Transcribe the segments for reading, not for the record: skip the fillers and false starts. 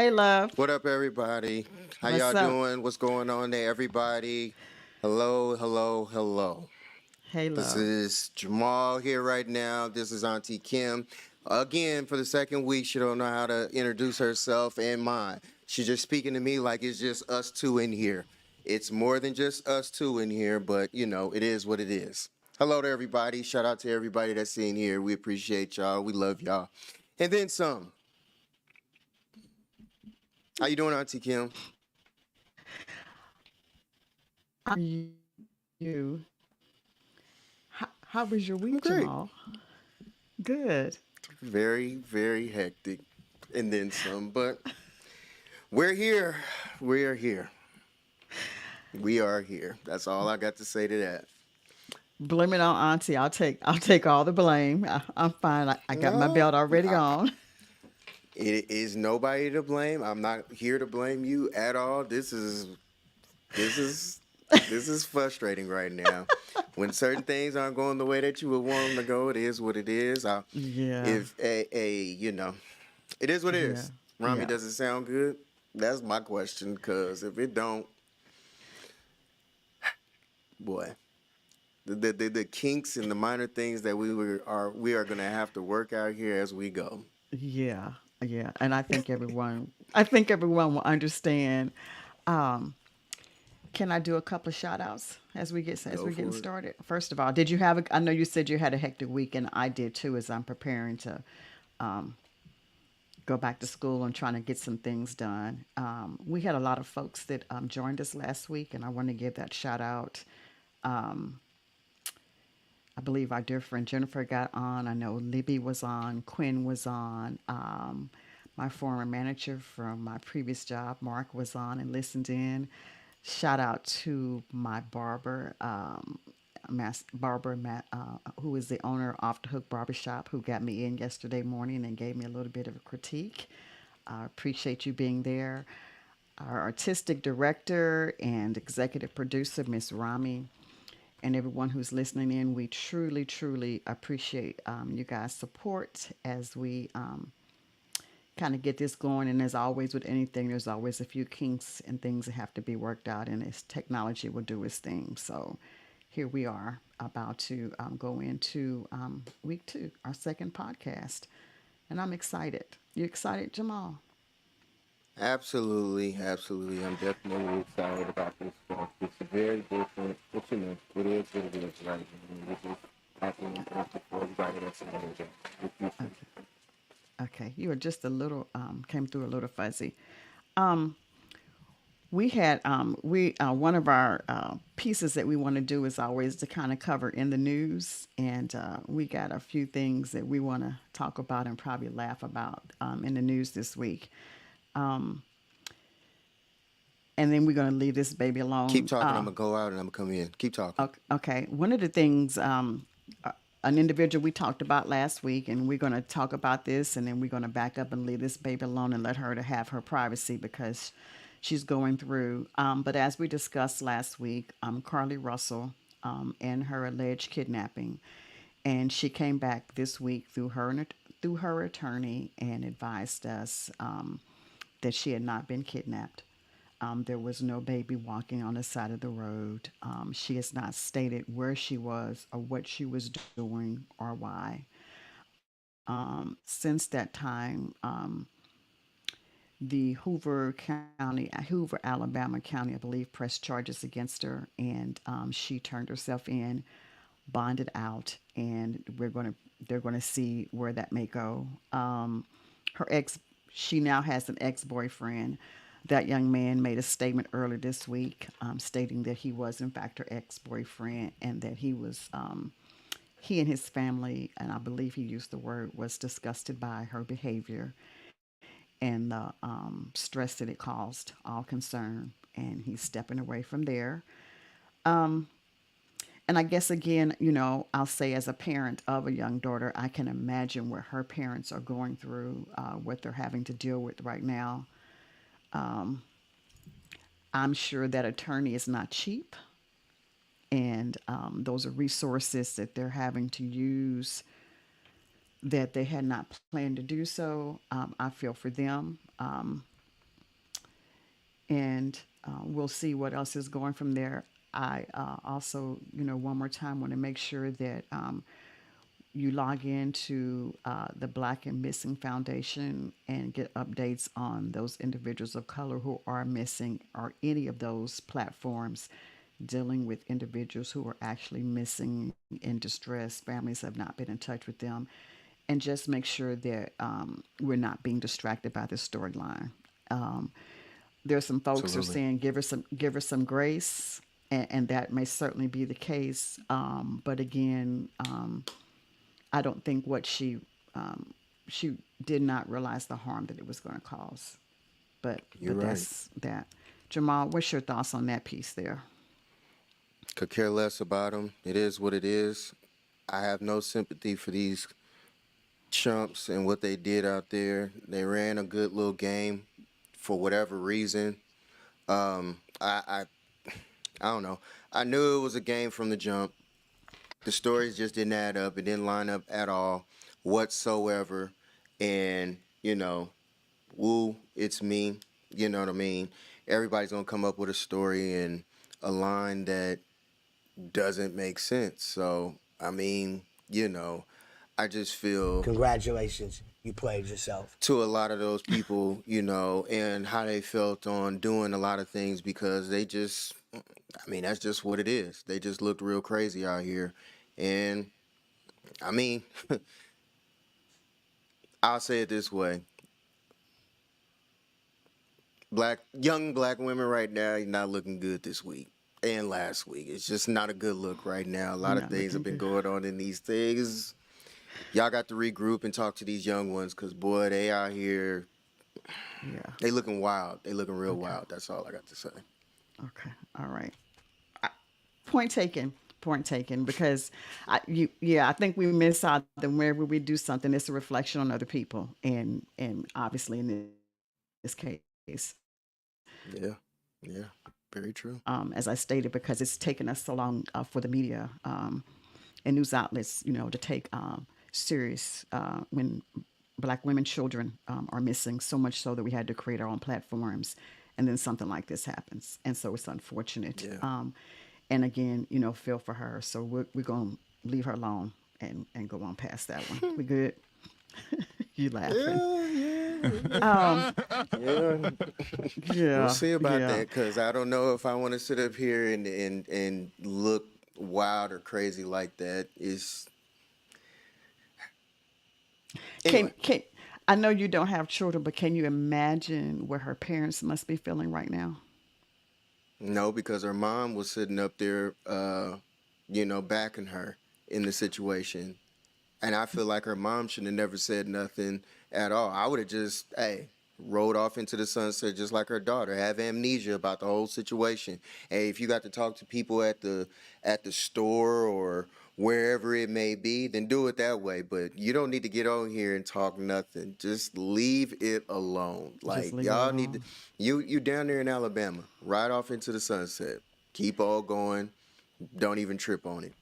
Hey, love. What up, everybody? How What's y'all up? doing? What's going on there, everybody? Hello, hello, hello. Hey, This love. is Jamal here right now. This is Auntie Kim. Again, for the second week, she don't know how to introduce herself and mine. She's just speaking to me like it's just us two in here. It's more than just us two in here, but it is what it is. Hello to everybody. Shout out to everybody that's in here. We appreciate y'all. We love y'all. And then some. How you doing, Auntie Kim? You. How was your I'm week, great. Jamal? Good. Very, very hectic, and then some. But we're here. We are here. We are here. That's all I got to say to that. Blame it on Auntie. I'll take all the blame. I'm fine. I got my No, belt already on. it is nobody to blame. I'm not here to blame you at all. This is this is frustrating right now. When certain things aren't going the way that you would want them to go, it is what it is. Yeah. If it is what it Yeah. is. Rami, Yeah. does it sound good? That's my question. Cause if it don't, boy, the kinks and the minor things that we are gonna have to work out here as we go. Yeah. Yeah. And I think everyone will understand. Um, can I do a couple of shout outs as Go we're getting for it. started? First of all, did you have I know you said you had a hectic week and I did too as I'm preparing to um, go back to school and trying to get some things done. We had a lot of folks that joined us last week, and I want to give that shout out. Um, I believe our dear friend Jennifer got on. I know Libby was on. Quinn was on. My former manager from my previous job, Mark, was on and listened in. Shout out to my barber, who is the owner of Off the Hook Barbershop, who got me in yesterday morning and gave me a little bit of a critique. I appreciate you being there. Our artistic director and executive producer, Miss Rami, and everyone who's listening in, we truly, truly appreciate you guys' support as we kind of get this going. And as always, with anything, there's always a few kinks and things that have to be worked out, and this technology will do its thing. So here we are about to go into week two, our second podcast. And I'm excited. You excited, Jamal? Absolutely, absolutely. I'm definitely excited about this stuff. It's very different, but it is what it is, right? And we're just happy and thankful for everybody that's in there. Okay. Okay. You were just a little, came through a little fuzzy. Um, we had we one of our pieces that we want to do is always to kind of cover in the news, and we got a few things that we want to talk about and probably laugh about in the news this week, and then we're going to leave this baby Keep alone. talking. I'm gonna go out and I'm gonna come in. Keep talking. Okay, one of the things an individual we talked about last week, and we're going to talk about this, and then we're going to back up and leave this baby alone and let her to have her privacy because she's going through. But as we discussed last week, Carly Russell and her alleged kidnapping, and she came back this week through her attorney and advised us that she had not been kidnapped. There was no baby walking on the side of the road. She has not stated where she was or what she was doing or why. Since that time, the Hoover, Alabama County, I believe, pressed charges against her, and she turned herself in, bonded out, and they're going to see where that may go. Her ex, she now has an ex-boyfriend. That young man made a statement earlier this week, stating that he was in fact her ex-boyfriend and that he and his family, and I believe he used the word, was disgusted by her behavior and the stress that it caused all concerned, and he's stepping away from there. Um, and I guess again, I'll say as a parent of a young daughter, I can imagine what her parents are going through, what they're having to deal with right now. Um, I'm sure that attorney is not cheap, and those are resources that they're having to use that they had not planned to do so. I feel for them. and we'll see what else is going from there. I also, one more time want to make sure that you log into the Black and Missing Foundation and get updates on those individuals of color who are missing, or any of those platforms dealing with individuals who are actually missing in distress. Families have not been in touch with them. And just make sure that we're not being distracted by this storyline. Um, there's some folks who are Absolutely. saying give her some grace, and that may certainly be the case. But again, I don't think she did not realize the harm that it was going to cause. But You're but right. that's that. Jamal, what's your thoughts on that piece there? Could care less about them. It is what it is. I have no sympathy for these chumps and what they did out there. They ran a good little game for whatever reason. I don't know. I knew it was a game from the jump. The stories just didn't add up. It didn't line up at all whatsoever. And, woo, it's me. You know what I mean? Everybody's gonna come up with a story and a line that doesn't make sense. So, I mean, I just feel Congratulations, you played yourself. to a lot of those people, and how they felt on doing a lot of things because they just, I mean, that's just what it is. They just looked real crazy out here. And I mean, I'll say it this way. Young black women right now are not looking good this week and last week. It's just not a good look right now. A lot of Not things have looking been good. going on in these things. Y'all got to regroup and talk to these young ones because, boy, they out here. Yeah. They looking wild. They looking real Okay. wild. That's all I got to say. Okay. All right. Point taken. Point taken. Because I think we miss out that whenever we do something, it's a reflection on other people, and obviously in this case, Yeah. Yeah. Very true. as I stated, because it's taken us so long for the media and news outlets, to take serious when Black women, children are missing, so much so that we had to create our own platforms, and then something like this happens, and so it's unfortunate. Yeah. And again, feel for her. So we're gonna leave her alone and go on past that one. We good? You laughing? Yeah. Yeah. Um, Yeah. We'll yeah, see about yeah. that because I don't know if I want to sit up here and look wild or crazy like that. Is Can anyway. can I know you don't have children, but can you imagine what her parents must be feeling right now? No, because her mom was sitting up there, backing her in the situation. And I feel like her mom should have never said nothing at all. I would have just, hey, rode off into the sunset just like her daughter, have amnesia about the whole situation. Hey, if you got to talk to people at the store or wherever it may be, then do it that way. But you don't need to get on here and talk nothing. Just leave it alone. Just Like leave it y'all need to alone. you down there in Alabama, ride off into the sunset. Keep all going. Don't even trip on it.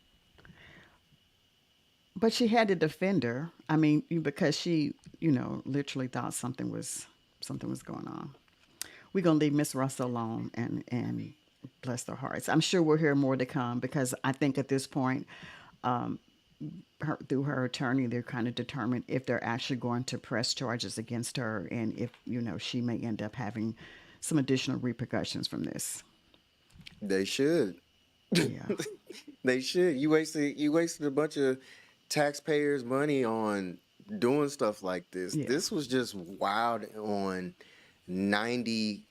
But she had to defend her. I mean, because she, literally thought something was going on. We're gonna leave Miss Russell alone and bless their hearts. I'm sure we'll hear more to come because I think at this point, through her attorney, they're kind of determined if they're actually going to press charges against her, and if she may end up having some additional repercussions from this. They should. Yeah, They should. You wasted a bunch of taxpayers' money on doing stuff like this. yeah, This was just wild 90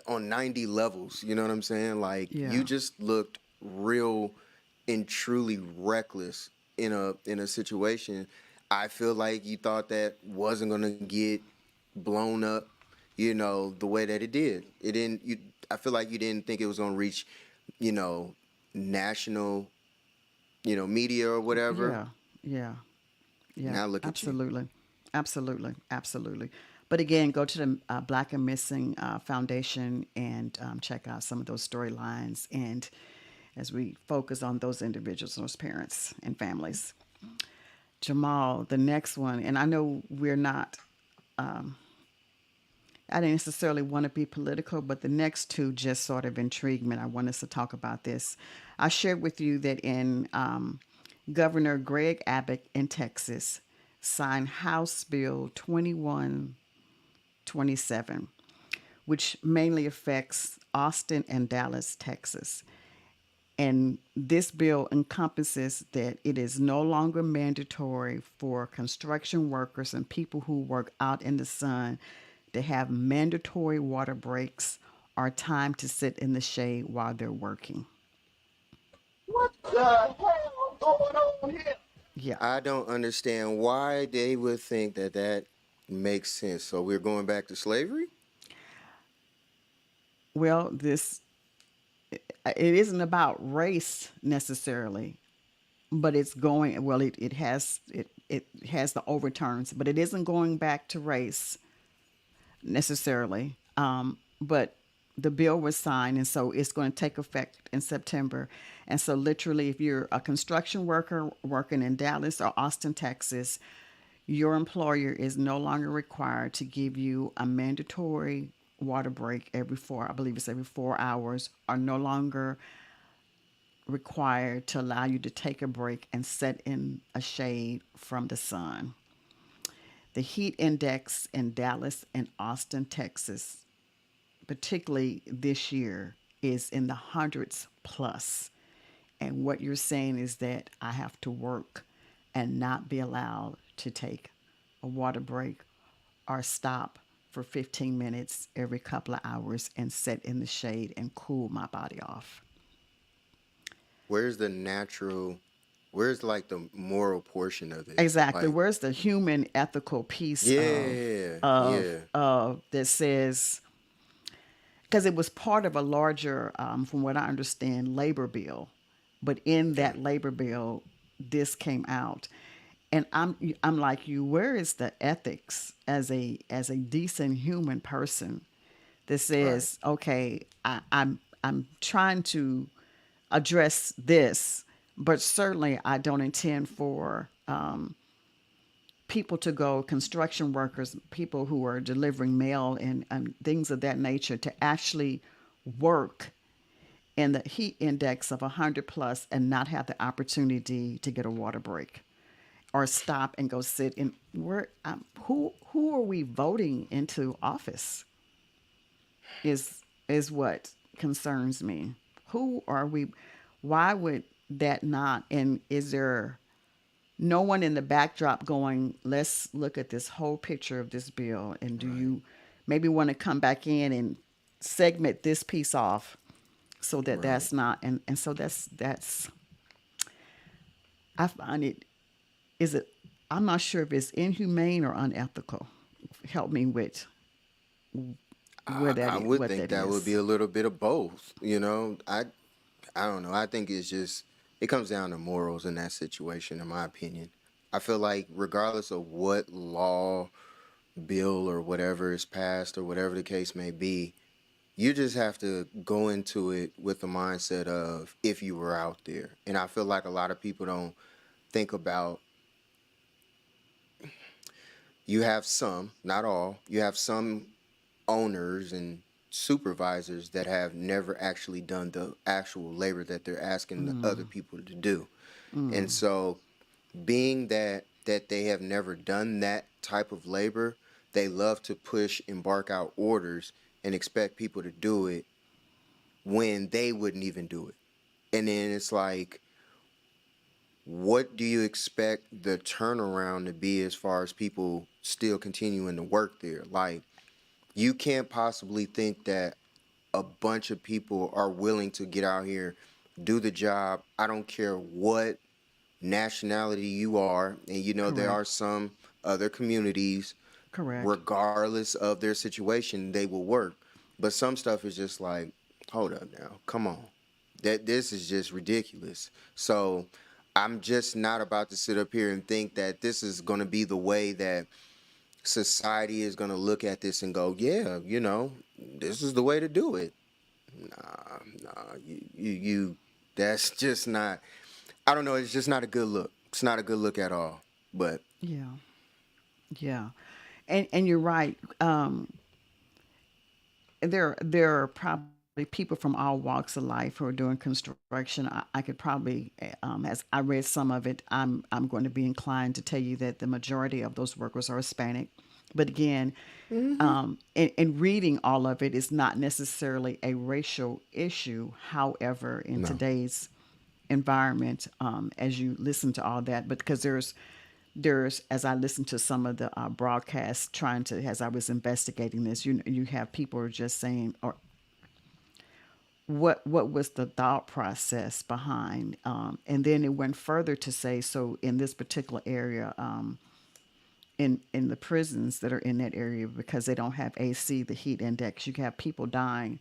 on 90 levels. You know what I'm saying? Like you yeah, just looked real and truly reckless in a situation. I feel like you thought that wasn't gonna get blown up, the way that it did. It didn't. I feel like you didn't think it was gonna reach, you know, national, media or whatever. yeah, yeah. Yeah, Now look at you. absolutely. Absolutely. Absolutely. But again, go to the Black and Missing Foundation and check out some of those storylines. And as we focus on those individuals, those parents and families. Jamal, the next one, and I know we're not I didn't necessarily want to be political, but the next two just sort of intrigued me. And I want us to talk about this. I shared with you that in Governor Greg Abbott in Texas signed House Bill 2127, which mainly affects Austin and Dallas, Texas. And this bill encompasses that it is no longer mandatory for construction workers and people who work out in the sun to have mandatory water breaks or time to sit in the shade while they're working. What the hell going on here? Yeah. I don't understand why they would think that that makes sense. So we're going back to slavery? Well, this it isn't about race necessarily, but it's going well. It has the overturns, but it isn't going back to race necessarily. But the bill was signed, and so it's going to take effect in September. And so, literally, if you're a construction worker working in Dallas or Austin, Texas, your employer is no longer required to give you a mandatory water break I believe it's every 4 hours, are no longer required to allow you to take a break and sit in a shade from the sun. The heat index in Dallas and Austin, Texas, particularly this year, is in the hundreds plus. And what you're saying is that I have to work and not be allowed to take a water break or stop for 15 minutes every couple of hours and sit in the shade and cool my body off. Where's the natural, where's like the moral portion of it? Exactly. Like, Where's the human ethical piece yeah, yeah, of that says, because it was part of a larger, from what I understand, labor bill, but in that labor bill, this came out, and I'm like you. Where is the ethics as a decent human person that right. says, okay, I'm trying to address this, but certainly I don't intend for people to go, construction workers, people who are delivering mail and things of that nature, to actually work in the heat index of 100 plus and not have the opportunity to get a water break or stop and go sit in where who are we voting into office is what concerns me. Who are we? Why would that not? And is there no one in the backdrop going, let's look at this whole picture of this bill, and do Right, you maybe want to come back in and segment this piece off so that right. that's not, and so that's I find it, is it, I'm not sure if it's inhumane or unethical. Help me with where I that would what think that that would be is. a little bit of both. I don't know. I think it's just it comes down to morals in that situation, in my opinion. I feel like regardless of what law, bill, or whatever is passed, or whatever the case may be, you just have to go into it with the mindset of if you were out there. And I feel like a lot of people don't think about, you have some, not all, you have some owners and supervisors that have never actually done the actual labor that they're asking the other people to do. And so being that they have never done that type of labor, they love to push and bark out orders and expect people to do it when they wouldn't even do it. And then it's like, what do you expect the turnaround to be as far as people still continuing to work there? Like, you can't possibly think that a bunch of people are willing to get out here, do the job. I don't care what nationality you are. And there are Correct. some other communities, Correct. regardless of their situation, they will work. But some stuff is just like, hold up now, come on. This is just ridiculous. So I'm just not about to sit up here and think that this is going to be the way that society is going to look at this and go, yeah, this is the way to do it. Nah, that's just not, I don't know, it's just not a good look. It's not a good look at all. But Yeah. Yeah. And you're right. there are probably people from all walks of life who are doing construction. I could probably, as I read some of it, I'm going to be inclined to tell you that the majority of those workers are Hispanic. But again, in reading all of it is not necessarily a racial issue. However, in No. today's environment, as you listen to all that, but because there's as I listened to some of the broadcasts, trying to as I was investigating this, you have people are just saying, or what was the thought process behind, and then it went further to say, so in this particular area, in the prisons that are in that area, because they don't have AC, the heat index, you have people dying.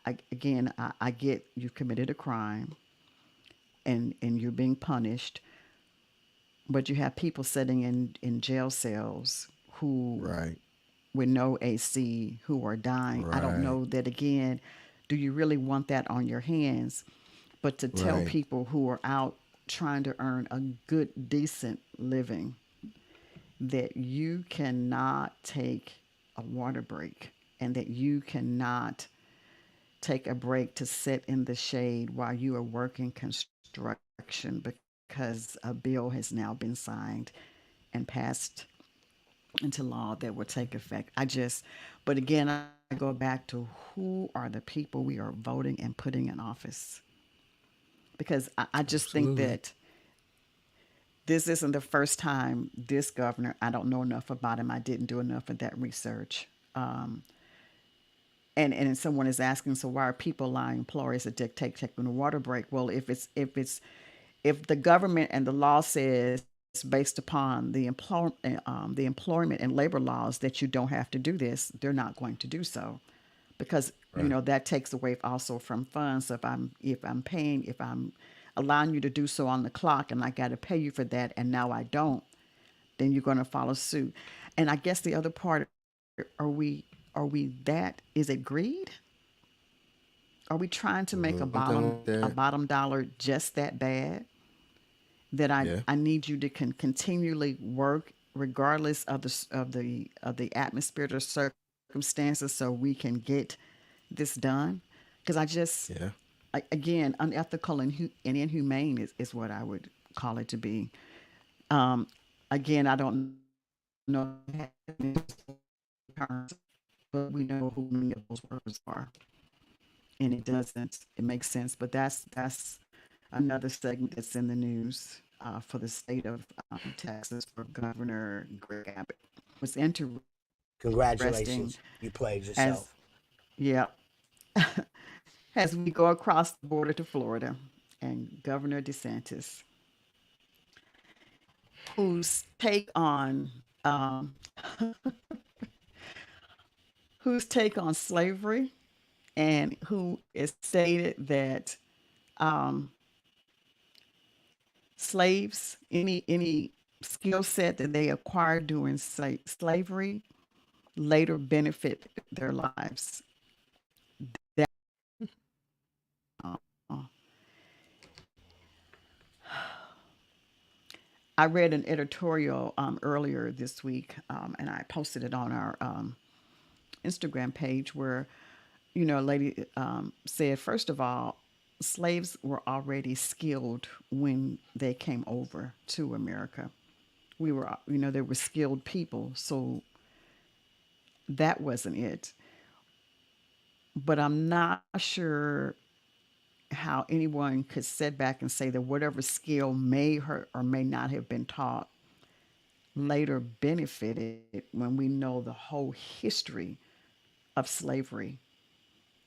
I get you've committed a crime and you're being punished, but you have people sitting in jail cells who Right. with no AC who are dying. I don't Right. know that again, do you really want that on your hands? But to tell Right. people who are out trying to earn a good, decent living that you cannot take a water break and that you cannot take a break to sit in the shade while you are working construction because a bill has now been signed and passed into law that will take effect. But again, I go back to who are the people we are voting and putting in office? Because I just think Absolutely. that this isn't the first time this governor, I don't know enough about him. I didn't do enough of that research. And someone is asking, so why are people allowing employers to dictate taking a water break? Well, if the government and the law says based upon the employment and labor laws that you don't have to do this, they're not going to do so, because Right. that takes away also from funds. So if I'm allowing you to do so on the clock and I got to pay you for that, and now I don't, then you're going to follow suit. And I guess the other part, are we are we that is it greed? Are we trying to make Something like a that. bottom dollar just that bad that Yeah. I need you to continually work regardless of the atmosphere or circumstances so we can get this done? Because Yeah. again, unethical and inhumane is what I would call it to be. Um, again, I don't know terms, but we know who many of those workers are, and it makes sense. But that's another segment that's in the news for the state of Texas for Governor Greg Abbott. What's interesting Congratulations. You played as yourself. yeah, as we go across the border to Florida, and Governor DeSantis, whose take on um, whose take on slavery, and who is stated that um, slaves, any skill set that they acquired during slavery, later benefit their lives. That uh, I read an editorial earlier this week, and I posted it on our Instagram page, where a lady said, first of all, slaves were already skilled when they came over to America. We were, they were skilled people, so that wasn't it. But I'm not sure how anyone could sit back and say that whatever skill may hurt or may not have been taught later benefited, when we know the whole history of slavery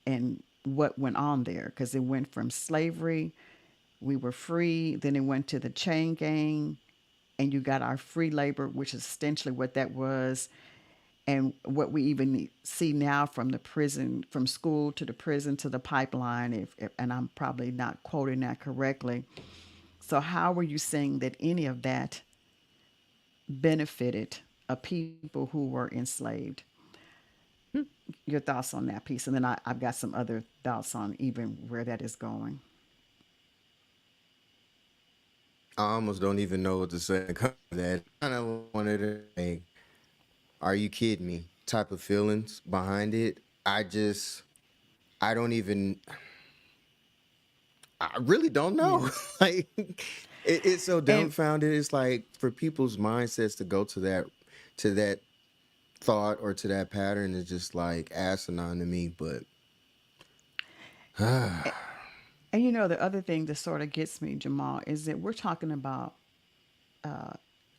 and what went on there. Because it went from slavery, we were free, then it went to the chain gang, and you got our free labor, which is essentially what that was. And what we even see now, from the prison, from school to the prison to the pipeline, if and I'm probably not quoting that correctly. So how were you saying that any of that benefited a people who were enslaved? Your thoughts on that piece, and then I've got some other thoughts on even where that is going. I almost don't even know what to say. That kind of wanted to say, "Are you kidding me?" type of feelings behind it. I just, I don't even, I really don't know. Yeah. Like, it's so And dumbfounded. It's like for people's mindsets to go to that thought or to that pattern is just like asinine to me. But and you know the other thing that sort of gets me, Jamal, is that we're talking about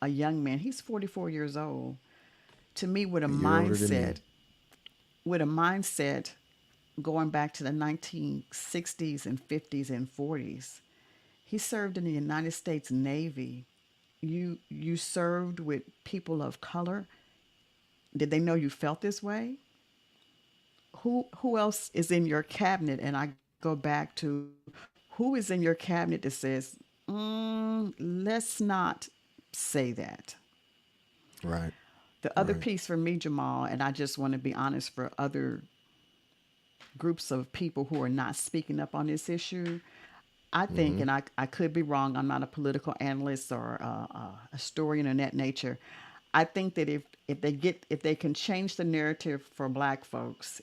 a young man. He's 44 years old. To me, you're older than me. with a mindset going back to the 1960s and 50s and 40s. He served in the United States Navy. You served with people of color. Did they know you felt this way? Who else is in your cabinet? And I go back to who is in your cabinet that says, let's not say that. Right. The other Right. piece for me, Jamal, and I just want to be honest for other groups of people who are not speaking up on this issue, I think, Mm-hmm. and I could be wrong, I'm not a political analyst or a historian of that nature. I think that if they can change the narrative for black folks,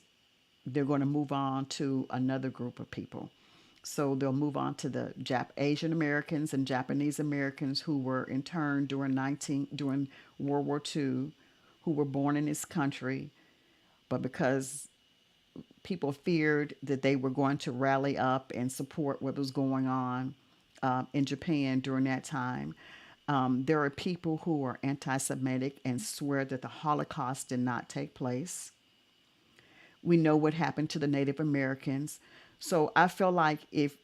they're going to move on to another group of people. So they'll move on to the Asian Americans and Japanese Americans who were interned during World War II, who were born in this country, but because people feared that they were going to rally up and support what was going on in Japan during that time. There are people who are anti Semitic and swear that the Holocaust did not take place. We know what happened to the Native Americans. So I feel like if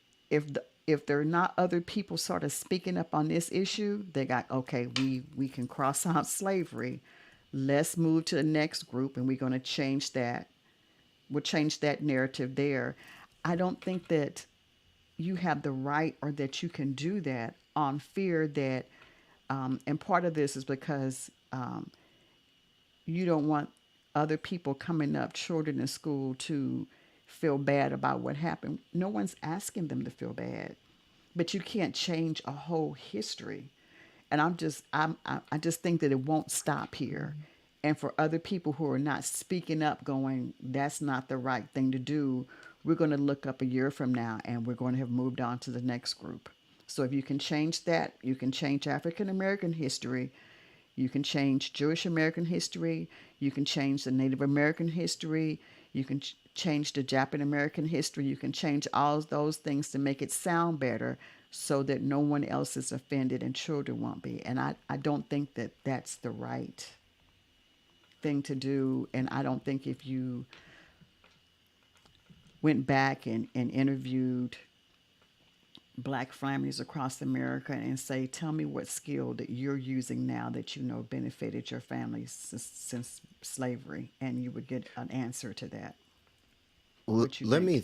there are not other people sort of speaking up on this issue, they got okay. We can cross out slavery. Let's move to the next group, and we're going to change that. We'll change that narrative there. I don't think that you have the right or that you can do that on fear that, and part of this is because you don't want other people coming up, children in school, to feel bad about what happened. No one's asking them to feel bad, but you can't change a whole history. And I just think that it won't stop here. And for other people who are not speaking up, going, that's not the right thing to do, we're going to look up a year from now and we're going to have moved on to the next group. So if you can change that, you can change African American history, you can change Jewish American history. You can change the Native American history. You can change the Japanese American history. You can change all of those things to make it sound better so that no one else is offended and children won't be. And I don't think that that's the right thing to do. And I don't think if you went back and interviewed black families across America and say, tell me what skill that you're using now that you know benefited your family since slavery, and you would get an answer to that. L- What you let think? me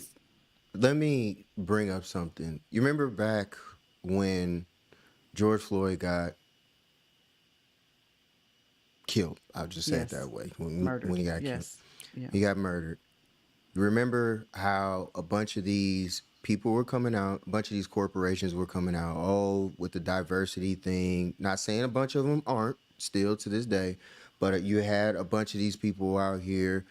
let me bring up something. You remember back when George Floyd got killed? I'll just say it Yes. that way. When Murdered. he got killed, Yes. Yeah. he got murdered. You remember how a bunch of these people were coming out, a bunch of these corporations were coming out, oh, with the diversity thing. Not saying a bunch of them aren't still to this day, but you had a bunch of these people out here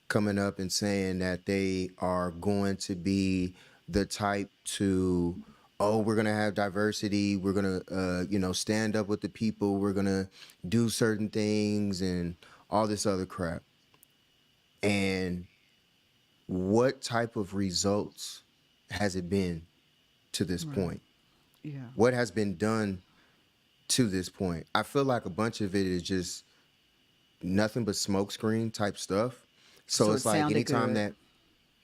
coming up and saying that they are going to be the type to, oh, we're going to have diversity, we're going to stand up with the people, we're going to do certain things and all this other crap. And what type of results has it been to this Right. point? Yeah. What has been done to this point? I feel like a bunch of it is just nothing but smokescreen type stuff. So So it it's like sounded anytime good. that,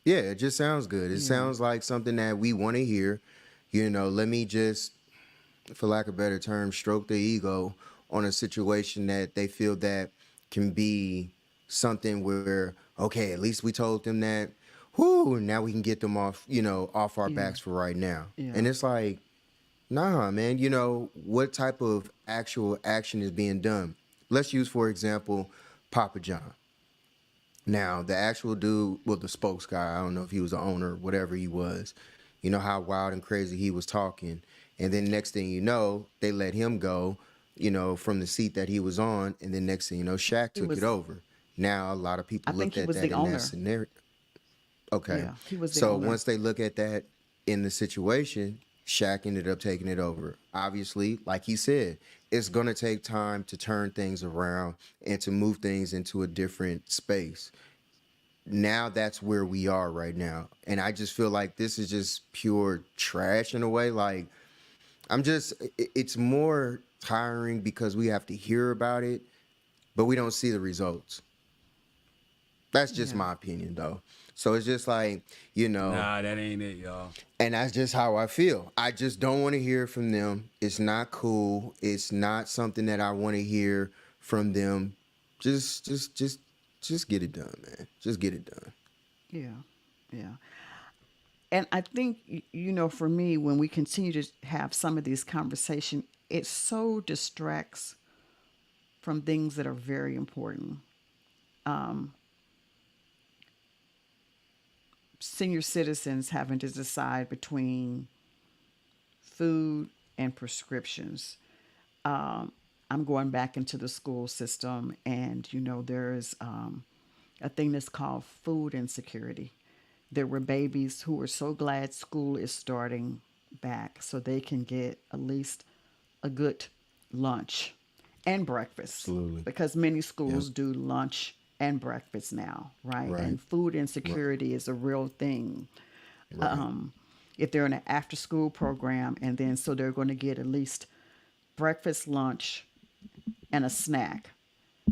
yeah, it just sounds good. It Yeah. sounds like something that we want to hear. Let me just, for lack of a better term, stroke their ego on a situation that they feel that can be something where, okay, at least we told them that, whoo, now we can get them off, off our Yeah. backs for right now. Yeah. And it's like, nah, man, what type of actual action is being done? Let's use, for example, Papa John. Now, the actual dude, well, the spokes guy, I don't know if he was the owner, whatever he was, you know how wild and crazy he was talking. And then next thing you know, they let him go, from the seat that he was on. And then next thing you know, Shaq He took it was. over. Now, a lot of I people think looked he at was that the in that owner. scenario. Okay. Yeah, he was the So owner. once they look at that in the situation, Shaq ended up taking it over. Obviously, like he said, it's going to take time to turn things around and to move things into a different space. Now that's where we are right now. And I just feel like this is just pure trash in a way. Like, it's more tiring because we have to hear about it, but we don't see the results. That's just Yeah. my opinion, though. So it's just like, you know, Nah, that ain't it, y'all. and that's just how I feel. I just don't want to hear from them. It's not cool. It's not something that I want to hear from them. Just, just, just, just get it done, man. Just get it done. Yeah. Yeah. And I think, for me, when we continue to have some of these conversations, it so distracts from things that are very important. Senior citizens having to decide between food and prescriptions. I'm going back into the school system, and there's a thing that's called food insecurity. There were babies who were so glad school is starting back so they can get at least a good lunch and breakfast, Absolutely. because many Yep. schools do lunch and breakfast now, right? Right. And food Right. insecurity is a real thing. Right. If they're in an after school program, and then so they're going to get at least breakfast, lunch, and a snack,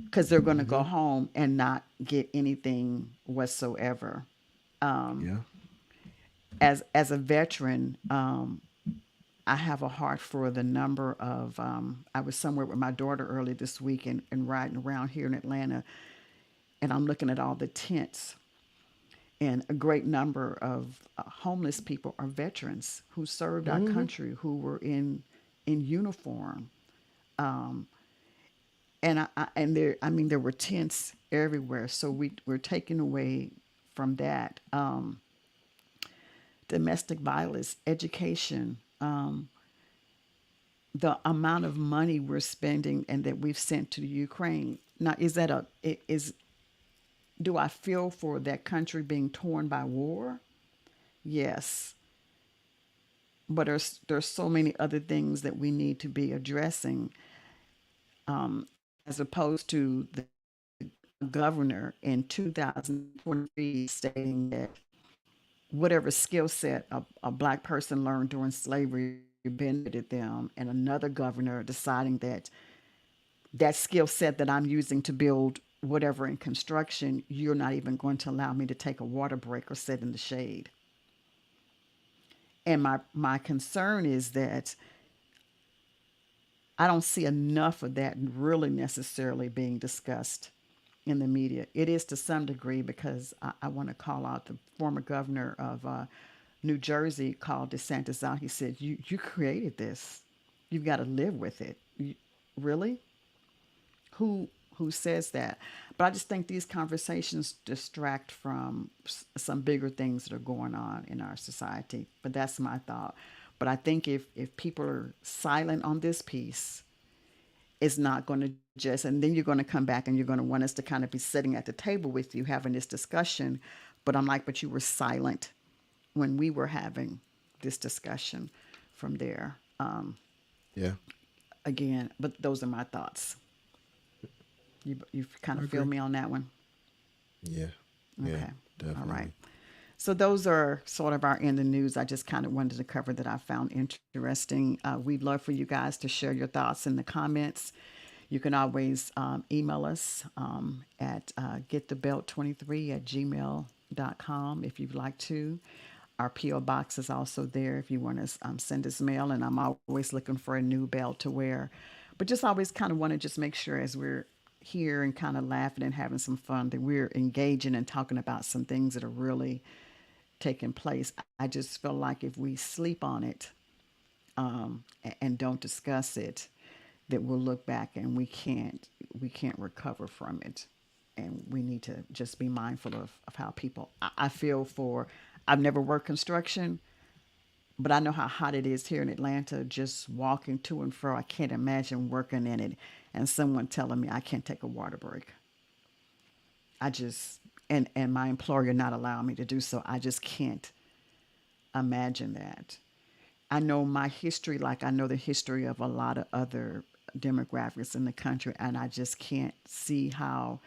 because they're going to go Mm-hmm. home and not get anything whatsoever. Yeah. As a veteran, I have a heart for the number of. I was somewhere with my daughter early this week, and riding around here in Atlanta, and I'm looking at all the tents, and a great number of homeless people are veterans who served our Mm-hmm. country, who were in uniform. And there, I mean, there were tents everywhere. So we're taking away from that. Domestic violence, education, the amount of money we're spending and that we've sent to Ukraine. Now, is do I feel for that country being torn by war? Yes, but there's so many other things that we need to be addressing, as opposed to the governor in 2023 stating that whatever skill set a black person learned during slavery benefited them, and another governor deciding that that skill set that I'm using to build whatever in construction, you're not even going to allow me to take a water break or sit in the shade. And my concern is that I don't see enough of that really necessarily being discussed in the media. It is to some degree, because I want to call out the former governor of New Jersey, called DeSantis out. He said, "You created this. You've got to live with it." Really? Who says that? But I just think these conversations distract from some bigger things that are going on in our society. But that's my thought. But I think if people are silent on this piece, it's not going to just, and then you're going to come back and you're going to want us to kind of be sitting at the table with you having this discussion. But I'm like, but you were silent when we were having this discussion from there. Yeah. Again, but those are my thoughts. You kind I of feel agree. me on that one? Yeah. Yeah. Okay. All right. Definitely. So those are sort of our in the news. I just kind of wanted to cover that I found interesting. We'd love for you guys to share your thoughts in the comments. You can always email us at getthebelt23@gmail.com if you'd like to. Our P.O. box is also there if you want to send us mail. And I'm always looking for a new belt to wear. But just always kind of want to just make sure, as we're here and kind of laughing and having some fun, that we're engaging and talking about some things that are really taking place. I just feel like if we sleep on it, and don't discuss it, that we'll look back and we can't recover from it. And we need to just be mindful of how people. I feel for. I've never worked construction, but I know how hot it is here in Atlanta. Just walking to and fro, I can't imagine working in it and someone telling me I can't take a water break. I just and my employer not allowing me to do so. I just can't imagine that. I know my history, like I know the history of a lot of other demographics in the country, and I just can't see how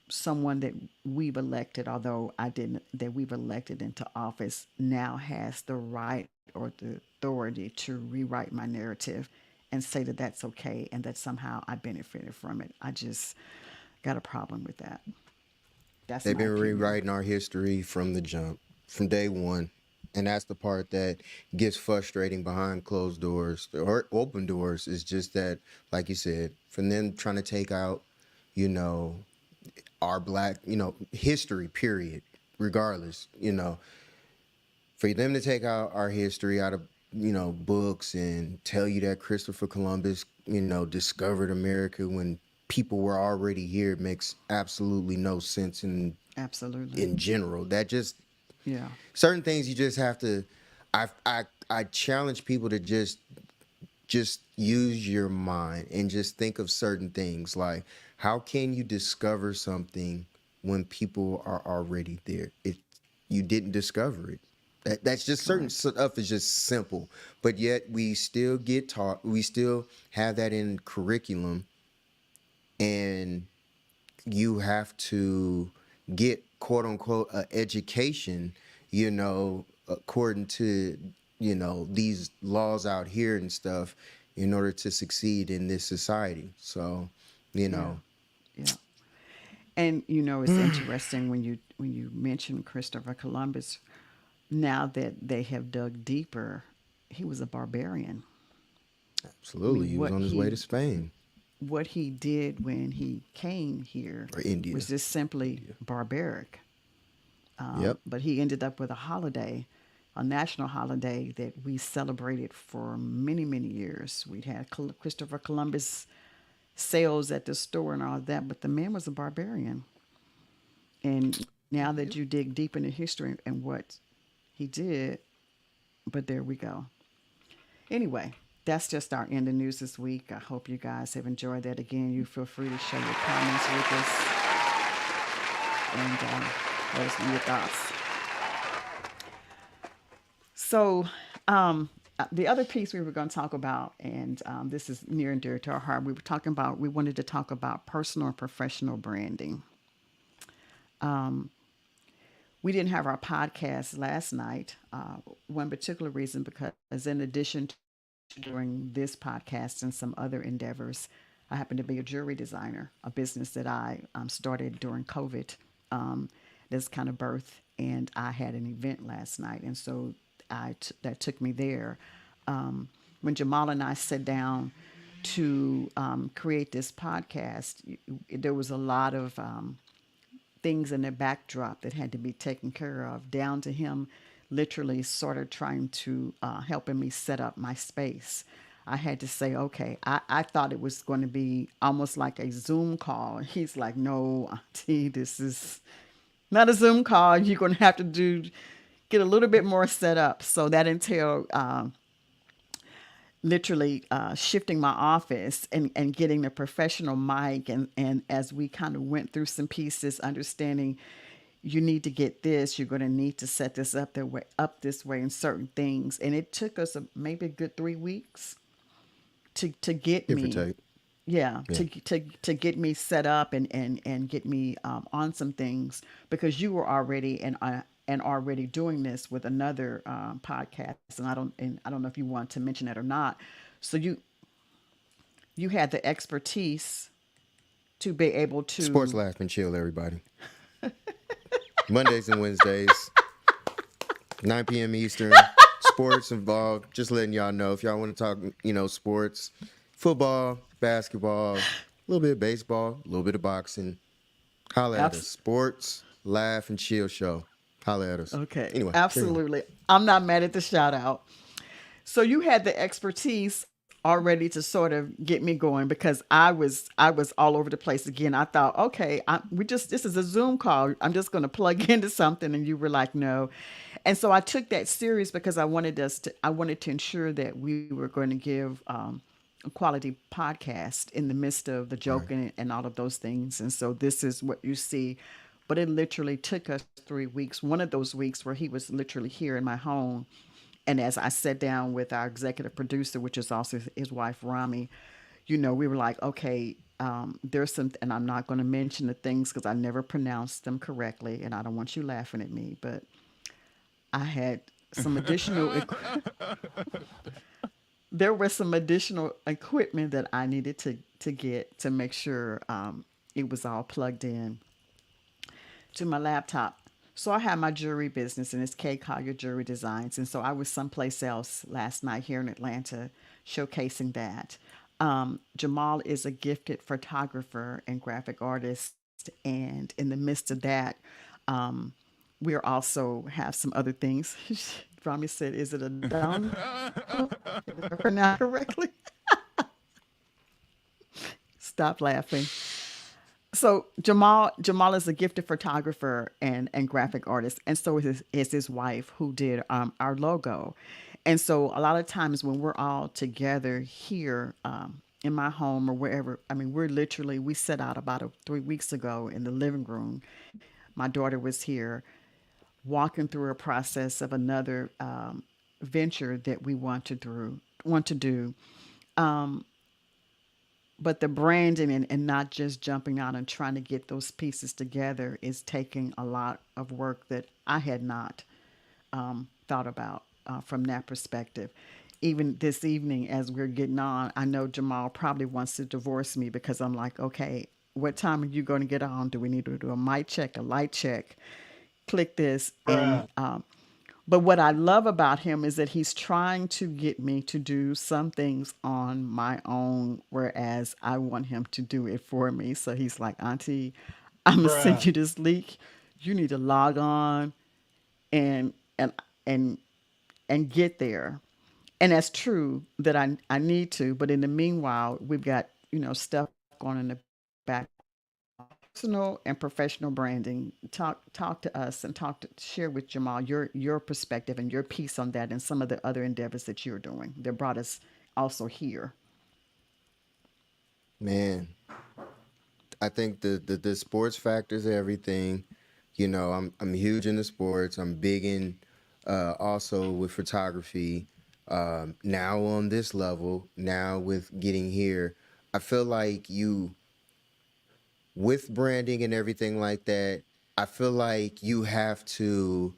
someone that we've elected, although I didn't, that we've elected into office now has the right or the authority to rewrite my narrative and say that that's okay and that somehow I benefited from it. I just got a problem with that. That's They've my been opinion. rewriting our history from the jump, from day one. And that's the part that gets frustrating behind closed doors or open doors is just that, like you said, from them trying to take out, you know, our black, history, period, regardless, for them to take out our history out of, books and tell you that Christopher Columbus, discovered America when people were already here makes absolutely no sense Absolutely. in general. That just Yeah. certain things you just have to I challenge people to just use your mind and just think of certain things like how can you discover something when people are already there? It you didn't discover it. That's just certain Correct. stuff is just simple, but yet we still get taught. We still have that in curriculum, and you have to get quote unquote education, according to, these laws out here and stuff in order to succeed in this society. So, you Yeah. know, Yeah. And it's interesting when you mention Christopher Columbus. Now that they have dug deeper, he was a barbarian. I absolutely. mean, He was on his way to Spain what he did when he came here or India. was just simply India. barbaric. Yep. But he ended up with a holiday, a national holiday that we celebrated for many, many years. We'd had Christopher Columbus sales at the store and all that, but the man was a barbarian. And now that Yep. you dig deep into history and what he did, but there we go. Anyway, that's just our end of news this week. I hope you guys have enjoyed that. Again, you feel free to share your comments with us and let us know your thoughts. So, the other piece we were going to talk about, and this is near and dear to our heart, we wanted to talk about personal and professional branding. We didn't have our podcast last night. One particular reason because, in addition to doing this podcast and some other endeavors, I happen to be a jewelry designer, a business that I started during COVID. This kind of birth, and I had an event last night, and so that took me there. When Jamal and I sat down to create this podcast, there was a lot of things in the backdrop that had to be taken care of, down to him literally sort of trying to helping me set up my space. I had to say, okay, I thought it was going to be almost like a Zoom call. He's like, no, Auntie, this is not a Zoom call. You're going to have to get a little bit more set up. So that entailed literally shifting my office and getting the professional mic. And as we kind of went through some pieces, understanding you need to get this, you're going to need to set this up this way in certain things. And it took us maybe a good 3 weeks to get Give or me, take. yeah, Yeah. to get me set up and get me on some things, because you were already and already doing this with another podcast, and I don't know if you want to mention that or not. So you had the expertise to be able Sports, to. laugh, and chill, everybody. Mondays and Wednesdays, 9 p.m. Eastern. Sports involved. Just letting y'all know if y'all want to talk, sports, football, basketball, a little bit of baseball, a little bit of boxing. Holla at us. Abs- Sports, laugh, and chill show. Holla at us. okay, Anyway, carry on. absolutely. I'm not mad at the shout out. So you had the expertise already to sort of get me going, because I was all over the place again. I thought, okay, this is a Zoom call. I'm just going to plug into something, and you were like, no. And so I took that serious because I wanted to ensure that we were going to give a quality podcast in the midst of the Right. joking and all of those things. And so this is what you see but it literally took us 3 weeks. One of those weeks where he was literally here in my home. And as I sat down with our executive producer, which is also his wife, Rami, we were like, okay, there's some, and I'm not going to mention the things because I never pronounced them correctly, and I don't want you laughing at me, but I had some additional, there was some additional equipment that I needed to get to make sure it was all plugged in to my laptop. So I have my jewelry business, and it's K Collier Jewelry Designs. And so I was someplace else last night here in Atlanta showcasing that. Jamal is a gifted photographer and graphic artist. And in the midst of that, we are also have some other things. Rami said, "Is it a down?" Did I pronounce correctly? Stop laughing. So Jamal is a gifted photographer and graphic artist, and so is his wife who did our logo. And so a lot of times when we're all together here in my home or wherever, I mean, we set out about 3 weeks ago in the living room. My daughter was here walking through a process of another venture that we want to do. But the branding and not just jumping out and trying to get those pieces together is taking a lot of work that I had not thought about from that perspective. Even this evening, as we're getting on, I know Jamal probably wants to divorce me because I'm like, okay, what time are you going to get on? Do we need to do a mic check, a light check? Click this. And Bruh. but what I love about him is that he's trying to get me to do some things on my own, whereas I want him to do it for me. So he's like, Auntie, I'm gonna send Bruh. you this link. You need to log on and and and and get there. And that's true that I need to. But in the meanwhile, we've got stuff going in the back, personal and professional branding. Talk to us and share with Jamal your perspective and your piece on that and some of the other endeavors that you're doing that brought us also here. Man, I think the sports factors everything. I'm huge into sports. I'm big in also with photography. Now on this level, now with getting here, I feel like you with branding and everything like that. I feel like you have to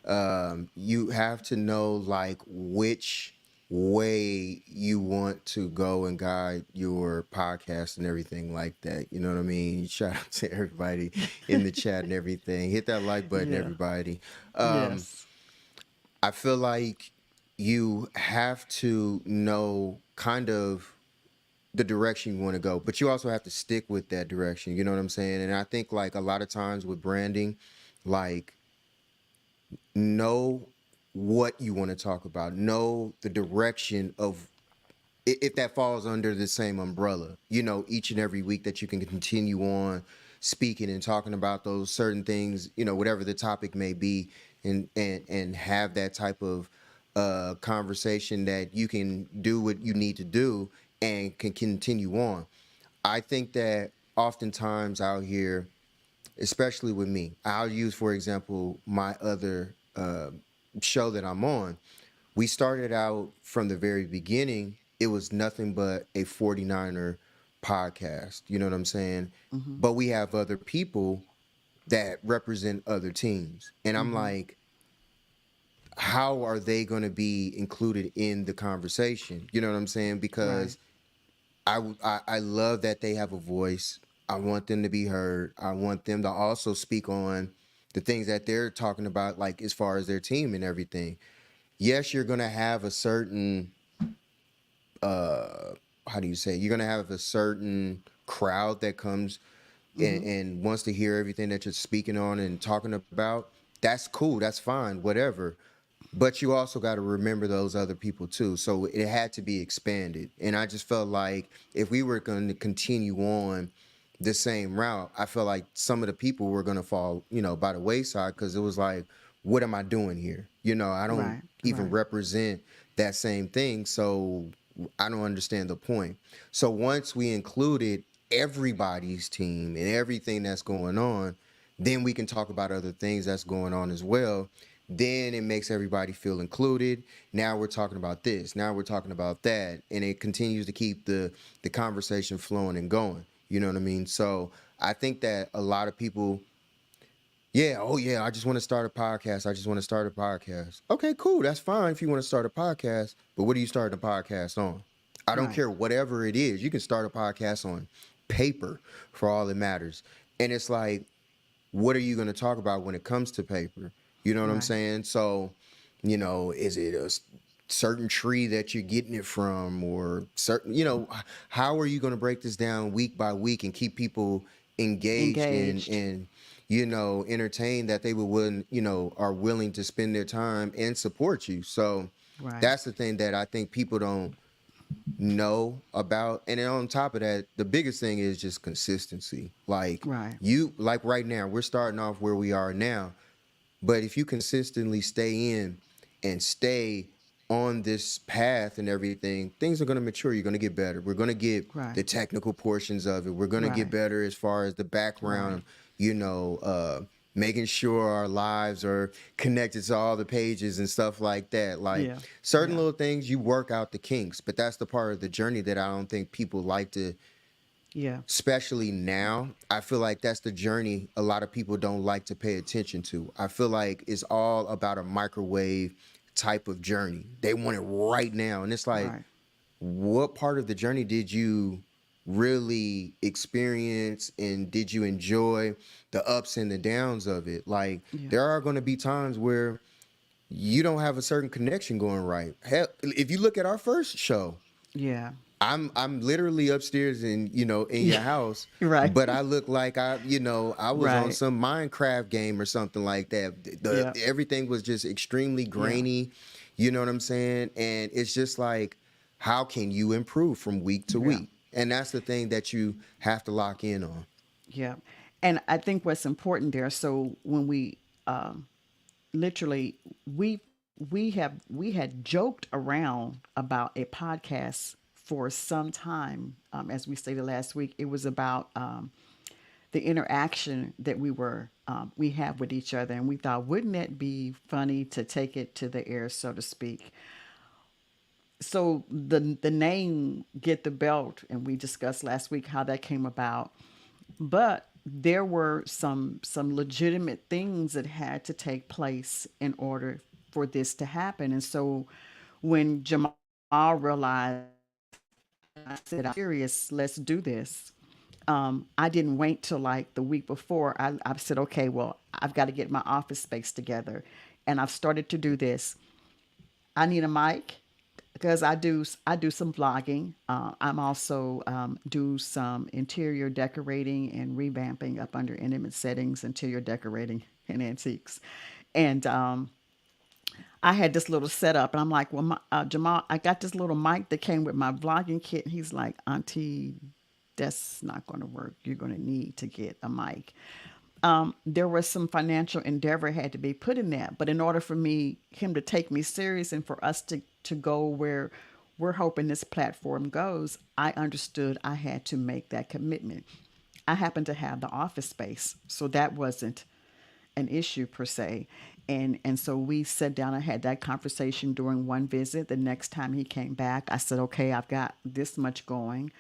know like which way you want to go and guide your podcast and everything like that. You know what I mean? Shout out to everybody in the chat and everything. Hit that like button, Yeah. everybody. Um, Yes. I feel like you have to know kind of the direction you want to go, but you also have to stick with that direction. You know what I'm saying? And I think like a lot of times with branding, like know what you want to talk about, know the direction of if that falls under the same umbrella, each and every week that you can continue on speaking and talking about those certain things, whatever the topic may be, and have that type of conversation that you can do what you need to do and can continue on. I think that oftentimes out here, especially with me, I'll use, for example, my other show that I'm on. We started out from the very beginning, it was nothing but a 49er podcast. You know what I'm saying? Mm-hmm. But we have other people that represent other teams. And I'm Mm-hmm. like, how are they going to be included in the conversation? You know what I'm saying? Right. Because I love that they have a voice. I want them to be heard. I want them to also speak on the things that they're talking about, like as far as their team and everything. Yes, you're gonna have a certain how do you say? You're gonna have a certain crowd that comes Mm-hmm. and wants to hear everything that you're speaking on and talking about. That's cool. That's fine. Whatever. But you also got to remember those other people too. So it had to be expanded. And I just felt like if we were going to continue on the same route, I felt like some of the people were going to fall, by the wayside because it was like, what am I doing here? I don't Right. even Right. represent that same thing. So I don't understand the point. So once we included everybody's team and everything that's going on, then we can talk about other things that's going on as well. Then it makes everybody feel included. Now we're talking about this. Now we're talking about that, and it continues to keep the conversation flowing and going. You know what I mean? So I think that a lot of people, yeah, oh yeah, I just want to start a podcast. I just want to start a podcast. Okay, cool. That's fine if you want to start a podcast, but what are you starting a podcast on? I don't Right. care whatever it is. You can start a podcast on paper for all that matters. And it's like, what are you going to talk about when it comes to paper? You know what I'm Right. saying? So, is it a certain tree that you're getting it from, or certain, how are you going to break this down week by week and keep people engaged and Engaged. entertained, that they would willing, are willing to spend their time and support you. So Right. that's the thing that I think people don't know about. And then on top of that, the biggest thing is just consistency. Like Right. like right now, we're starting off where we are now, but if you consistently stay in and stay on this path and everything, things are going to mature. You're going to get better. We're going to get Right. the technical portions of it. We're going to get Right. better as far as the Right. background, making sure our lives are connected to all the pages and stuff like that. Like Yeah. certain Yeah. little things, you work out the kinks, but that's the part of the journey that I don't think people like to, Yeah. especially now. I feel like that's the journey a lot of people don't like to pay attention to. I feel like it's all about a microwave type of journey. They want it right now. And it's like, Right. what part of the journey did you really experience, and did you enjoy the ups and the downs of it? Like, Yeah. there are going to be times where you don't have a certain connection going right. Hell, if you look at our first show, Yeah. I'm literally upstairs in your house, Right. but I look like I was on Right. some Minecraft game or something like that. Yeah. Everything was just extremely Yeah. grainy, you know what I'm saying? And it's just like, how can you improve from week to Yeah. week? And that's the thing that you have to lock in on. Yeah. And I think what's important there, so when we literally we we had joked around about a podcast for some time. As we stated last week, it was about the interaction that we have with each other, and we thought, wouldn't it be funny to take it to the air, so to speak? So the name Get the Belt, and we discussed last week how that came about, but there were some legitimate things that had to take place in order for this to happen. And so when Jamal realized, I said, I'm serious, let's do this. I didn't wait till like the week before. I said, okay, well, I've got to get my office space together. And I've started to do this. I need a mic because I do some vlogging. I'm also do some interior decorating and revamping up under intimate settings, interior decorating and antiques. And I had this little setup, and I'm like, well, Jamal, I got this little mic that came with my vlogging kit. And he's like, Auntie, that's not going to work. You're going to need to get a mic. There was some financial endeavor had to be put in that, but in order for him to take me serious, and for us to go where we're hoping this platform goes, I understood I had to make that commitment. I happened to have the office space, so that wasn't an issue per se. And so we sat down and had that conversation during one visit. The next time he came back, I said, okay, I've got this much going.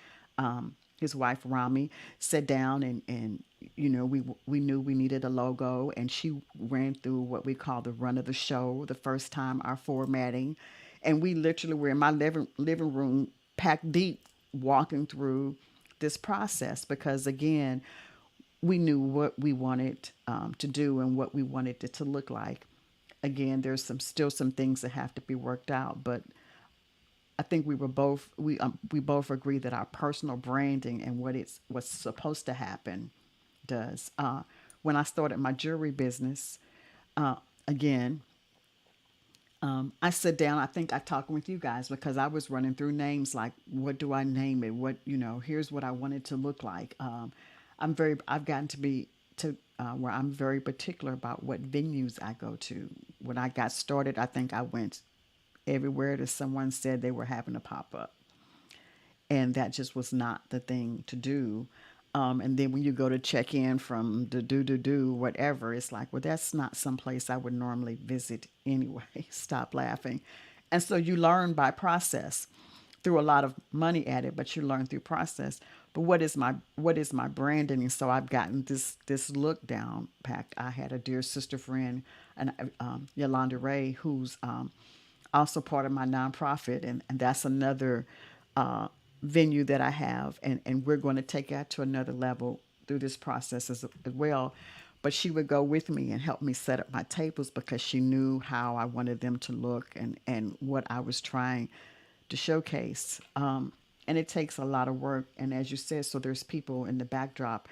His wife Rami sat down, and we knew we needed a logo, and she ran through what we call the run of the show the first time, our formatting. And we literally were in my living room packed deep walking through this process, because again, we knew what we wanted to do and what we wanted it to look like. Again, there's still some things that have to be worked out, but I think we both agree that our personal branding and what's supposed to happen does. When I started my jewelry business, again, I sat down. I think I talked with you guys because I was running through names like, what do I name it? Here's what I want it to look like. I've gotten to be to where I'm very particular about what venues I go to. When I got started, I think I went everywhere that someone said they were having a pop up, and that just was not the thing to do. And then when you go to check in from the do whatever, it's like, well, that's not someplace I would normally visit anyway. Stop laughing. And so you learn by process, through a lot of money at it, but you learn through process. But what is my branding? And so I've gotten this look down packed. I had a dear sister friend, and Yolanda Ray, who's also part of my nonprofit, and that's another venue that I have, and we're going to take that to another level through this process as well. But she would go with me and help me set up my tables because she knew how I wanted them to look and what I was trying to showcase. And it takes a lot of work. And as you said, so there's people in the backdrop.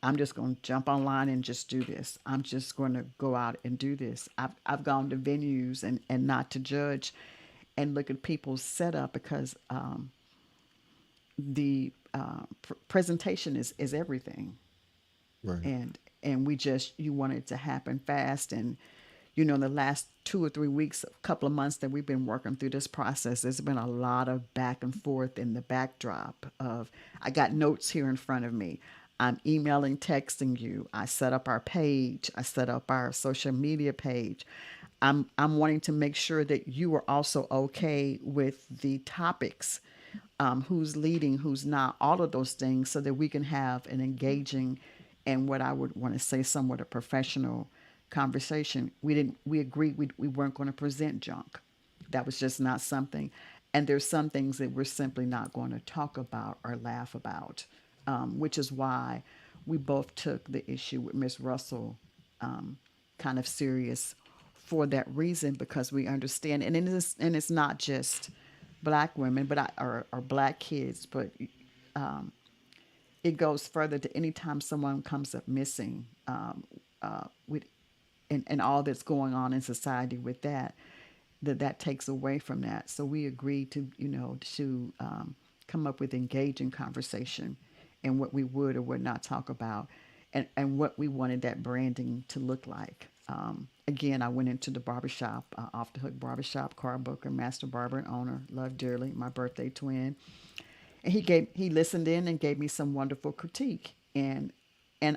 I'm just going to jump online and just do this. I'm just going to go out and do this. I've gone to venues and not to judge and look at people's setup because the presentation is everything. Right. And we just, you want it to happen fast. And in the last 2 or 3 weeks, a couple of months that we've been working through this process, there's been a lot of back and forth in the backdrop of, I got notes here in front of me. I'm emailing, texting you. I set up our page. I set up our social media page. I'm wanting to make sure that you are also okay with the topics, who's leading, who's not, all of those things, so that we can have an engaging and what I would want to say somewhat a professional conversation. We agreed we weren't going to present junk. That was just not something. And there's some things that we're simply not going to talk about or laugh about, which is why we both took the issue with Miss Russell kind of serious for that reason, because we understand, and it's not just black women, or black kids, but it goes further to any time someone comes up missing, with and all that's going on in society with that takes away from that. So we agreed to come up with engaging conversation and what we would or would not talk about, and what we wanted that branding to look like. Again, I went into the barbershop, Off the Hook Barbershop, Carl Booker, master barber and owner, love dearly, my birthday twin. And he listened in and gave me some wonderful critique. And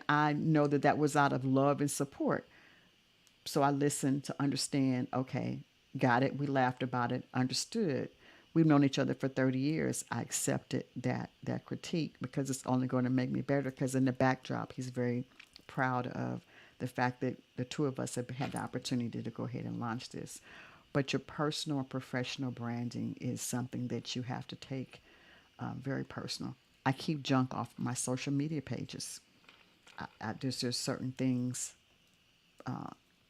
I know that was out of love and support. So I listened to understand, okay, got it. We laughed about it, understood. We've known each other for 30 years. I accepted that critique because it's only going to make me better, because in the backdrop, he's very proud of the fact that the two of us have had the opportunity to go ahead and launch this. But your personal and professional branding is something that you have to take very personal. I keep junk off my social media pages. There's certain things,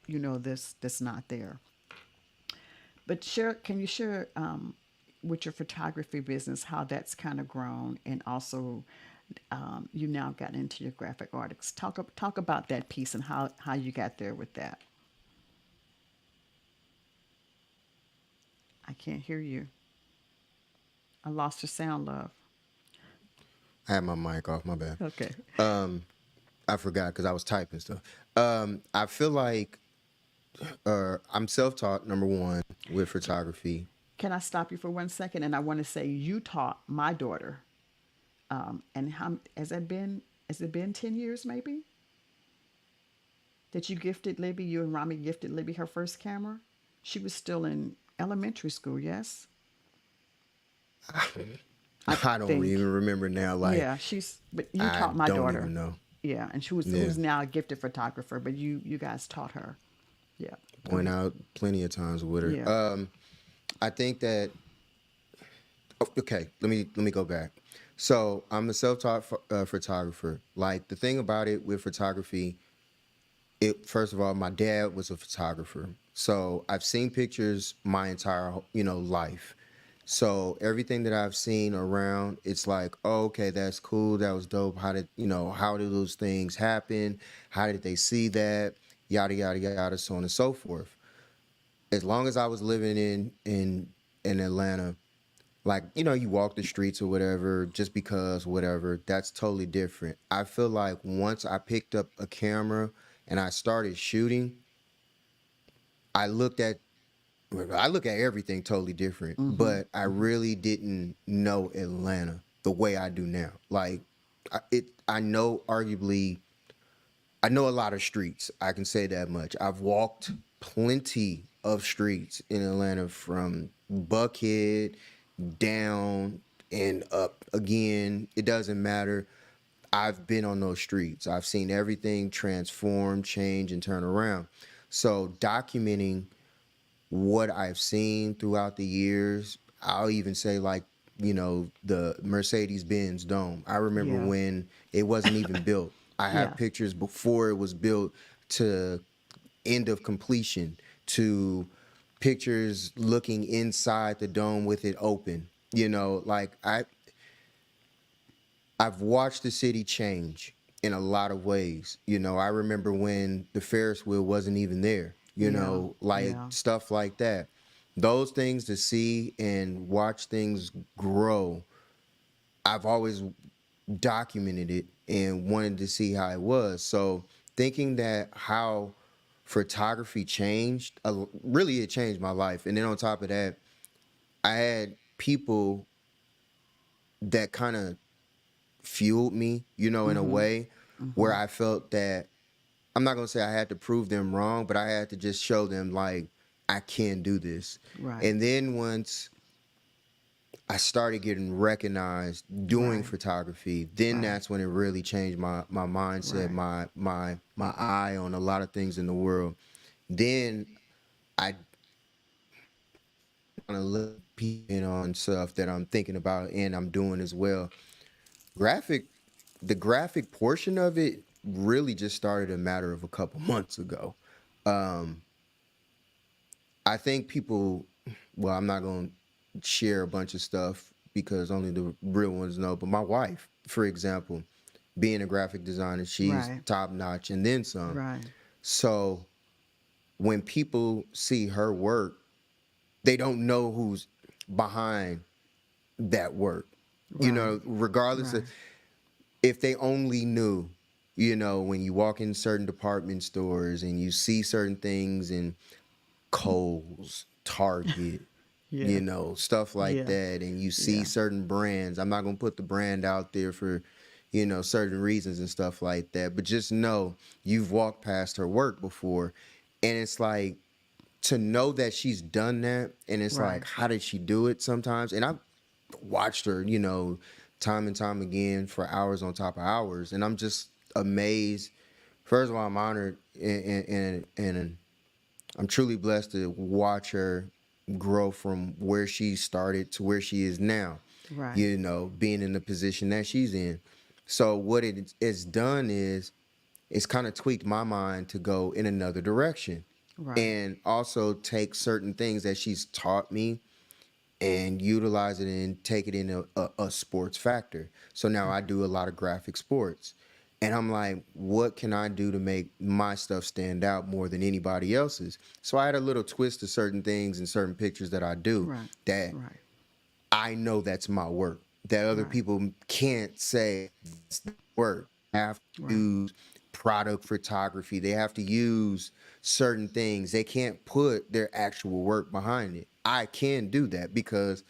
that's not there. But can you share with your photography business how that's kind of grown, and also you now got into your graphic artists. Talk about that piece and how you got there with that. I can't hear you. I lost your sound, love. I had my mic off, my bad. Okay. I forgot because I was typing stuff. I feel like I'm self-taught, number one, with photography. Can I stop you for 1 second? And I want to say you taught my daughter. And how has it been? Has it been 10 years maybe? That you gifted Libby, you and Rami gifted Libby her first camera? She was still in elementary school, yes? I don't think. even remember now. Like, Yeah, but you I taught my don't daughter. even know. Yeah, and who's Yeah. now a gifted photographer, but you guys taught her. Yeah. Went out plenty of times with her. Yeah. I think that. Okay, let me go back. So I'm a self-taught photographer. Like, the thing about it with photography, first of all, my dad was a photographer, so I've seen pictures my entire life. So everything that I've seen around, it's like, oh, okay, that's cool, that was dope. How did those things happen? How did they see that? Yada yada yada, so on and so forth. As long as I was living in Atlanta, like, you walk the streets or whatever, just because whatever, that's totally different. I feel like once I picked up a camera and I started shooting, I look at everything totally different, but I really didn't know Atlanta the way I do now. Like, I know arguably I know a lot of streets. I can say that much. I've walked plenty of streets in Atlanta from Buckhead down and up again. It doesn't matter. I've been on those streets. I've seen everything transform, change, and turn around. So documenting what I've seen throughout the years, I'll even say like, the Mercedes-Benz Dome. I remember Yeah. when it wasn't even built. I have Yeah. pictures before it was built to end of completion, to pictures looking inside the dome with it open. Like I've watched the city change in a lot of ways. I remember when the Ferris wheel wasn't even there, Yeah. like Yeah. stuff like that. Those things to see and watch things grow, I've always documented it and wanted to see how it was. So thinking that how photography changed, really it changed my life. And then on top of that, I had people that kind of fueled me, in a Mm-hmm. way where Mm-hmm. I felt that I'm not gonna say I had to prove them wrong, but I had to just show them like I can do this. Right. And then once I started getting recognized doing Right. photography, then Right. that's when it really changed my mindset, Right. my eye on a lot of things in the world. Then I kind of look in on stuff that I'm thinking about and I'm doing as well. Graphic, the graphic portion of it really just started a matter of a couple months ago. Um, I think people, well, I'm not going to share a bunch of stuff because only the real ones know, but my wife, for example, being a graphic designer, she's Right. top notch and then some. Right. So when people see her work, they don't know who's behind that work. Right. Regardless of Right. if they only knew, when you walk in certain department stores and you see certain things in Kohl's, Target, Yeah. stuff like Yeah. that, and you see Yeah. certain brands. I'm not gonna put the brand out there for, certain reasons and stuff like that, but just know you've walked past her work before, and it's like to know that she's done that, and it's like, Right. how did she do it sometimes? And I've watched her, time and time again for hours on top of hours, and I'm just amazed. First of all, I'm honored and I'm truly blessed to watch her grow from where she started to where she is now, Right. being in the position that she's in. So what it's done is it's kind of tweaked my mind to go in another direction Right. and also take certain things that she's taught me and utilize it and take it in a sports factor. So now I do a lot of graphic sports. And I'm like, what can I do to make my stuff stand out more than anybody else's? So I had a little twist to certain things and certain pictures that I do Right. that Right. I know that's my work, that other Right. people can't say it's their work. They have to Right. use product photography. They have to use certain things. They can't put their actual work behind it. I can do that because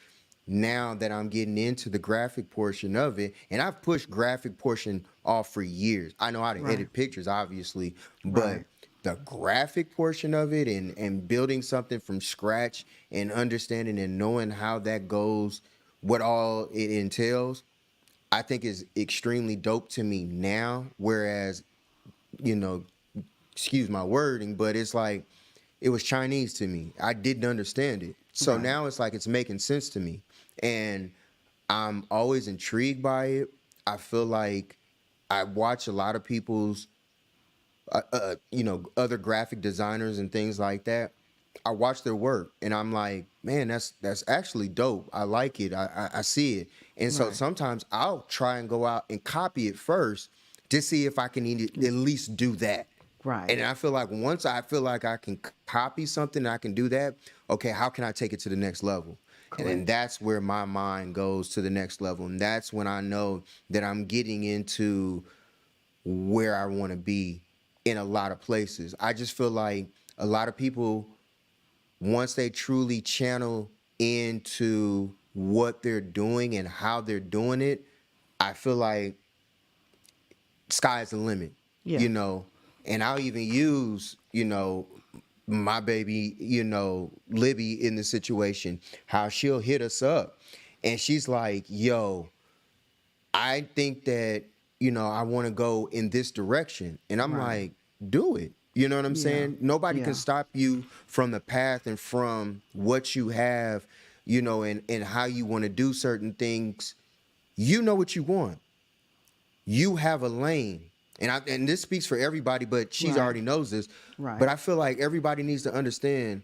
now that I'm getting into the graphic portion of it, and I've pushed graphic portion off for years. I know how to Right. edit pictures, obviously, but Right. the graphic portion of it and building something from scratch and understanding and knowing how that goes, what all it entails, I think is extremely dope to me now. Whereas, you know, excuse my wording, but it's like it was Chinese to me. I didn't understand it. So Right. now it's like it's making sense to me. And I'm always intrigued by it. I feel like I watch a lot of people's other graphic designers and things like that. I watch their work and I'm like, man, that's actually dope. I like it. I see it. And so Right. sometimes I'll try and go out and copy it first to see if I can at least do that. Right. And I feel like once I feel like I can copy something, I can do that. Okay, how can I take it to the next level? And then Correct. that's where my mind goes to the next level. And that's when I know that I'm getting into where I want to be in a lot of places. I just feel like a lot of people, once they truly channel into what they're doing and how they're doing it, I feel like sky's the limit, Yeah. you know. And I'll even use, you know, my baby, you know, Libby in the situation, how she'll hit us up. And she's like, yo, I think that, you know, I want to go in this direction. And I'm Right. like, do it. You know what I'm Yeah. saying? Nobody can Yeah. stop you from the path and from what you have, you know, and how you want to do certain things. You know what you want. You have a lane. And this speaks for everybody, but she's Right. already knows this. But Right. I feel like everybody needs to understand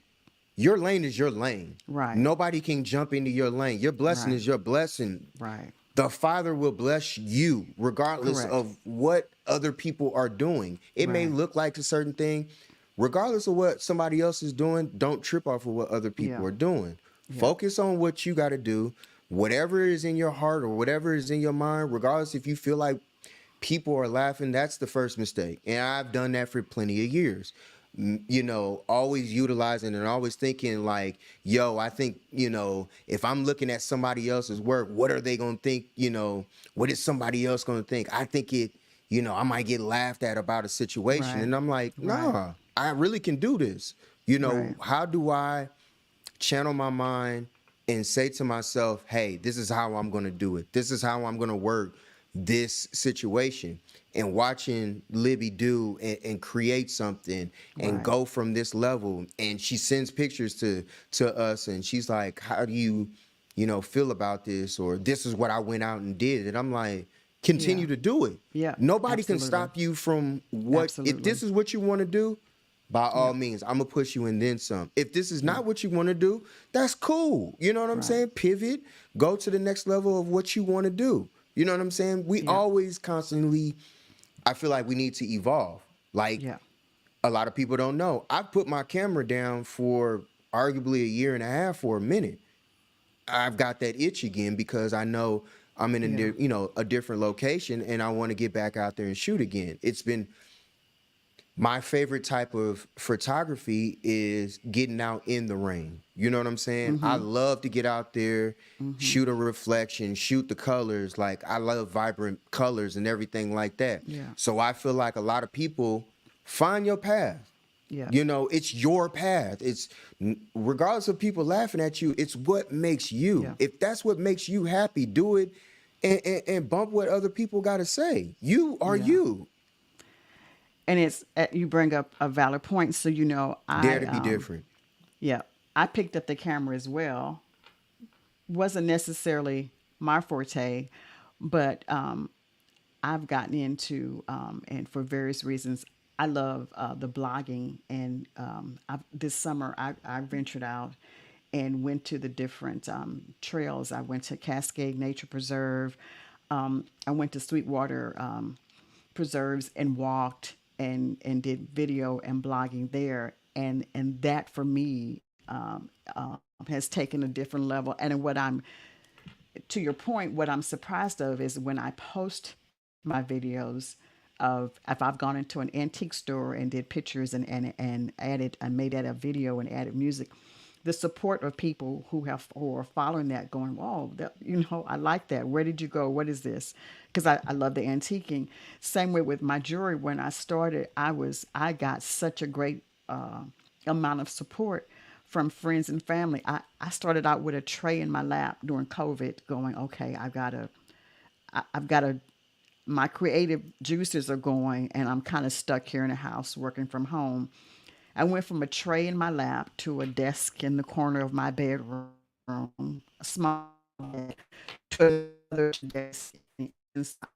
your lane is your lane. Right. Nobody can jump into your lane. Your blessing Right. is your blessing. Right. The Father will bless you regardless Correct. of what other people are doing. It may Right. look like a certain thing. Regardless of what somebody else is doing, don't trip off of what other people Yeah. are doing. Yeah. Focus on what you got to do. Whatever is in your heart or whatever is in your mind, regardless if you feel like people are laughing, that's the first mistake. And I've done that for plenty of years. You know, always utilizing and always thinking like, yo, I think, you know, if I'm looking at somebody else's work, what are they going to think? You know, what is somebody else going to think? I think it, you know, I might get laughed at about a situation. Right. And I'm like, Right. nah, I really can do this. You know, Right. how do I channel my mind and say to myself, hey, this is how I'm going to do it. This is how I'm going to work this situation. And watching Libby do and create something and Right. go from this level. And she sends pictures to us and she's like, how do you, you know, feel about this? Or this is what I went out and did. And I'm like, continue Yeah. to do it. Yeah. Nobody can Absolutely. stop you from what, if Absolutely. this is what you want to do, by all means, I'm gonna push you and then some. If this is not what you want to do, that's cool. You know what I'm Right. saying? Pivot, go to the next level of what you want to do. You know what I'm saying? We Yeah. always constantly, I feel like we need to evolve. Like Yeah. a lot of people don't know. I've put my camera down for arguably a year and a half for a minute. I've got that itch again because I know I'm in a Yeah. you know, a different location and I want to get back out there and shoot again. It's been my favorite type of photography is getting out in the rain. You know what I'm saying? I love to get out there, shoot a reflection, shoot the colors. Like I love vibrant colors and everything like that. Yeah. So I feel like a lot of people find your path. Yeah. You know, it's your path. It's regardless of people laughing at you, it's what makes you. Yeah. If that's what makes you happy, do it and bump what other people got to say. You are Yeah. you. And it's you bring up a valid point. So you know, Dare to be different. yeah, I picked up the camera as well. Wasn't necessarily my forte, but I've gotten into and for various reasons, I love the blogging. And this summer, I ventured out and went to the different trails. I went to Cascade Nature Preserve. I went to Sweetwater Preserves and walked and did video and blogging there. And that for me has taken a different level. And what I'm, to your point, what I'm surprised of is when I post my videos of if I've gone into an antique store and did pictures and added and made that a video and added music, the support of people who are following that, going, "Whoa, that, you know, I like that. Where did you go? What is this?" Because I love the antiquing. Same way with my jewelry. When I started, I got such a great amount of support from friends and family. I started out with a tray in my lap during COVID, going, "Okay, I've got to." My creative juices are going, and I'm kind of stuck here in the house working from home. I went from a tray in my lap to a desk in the corner of my bedroom, a small bed, to another desk inside,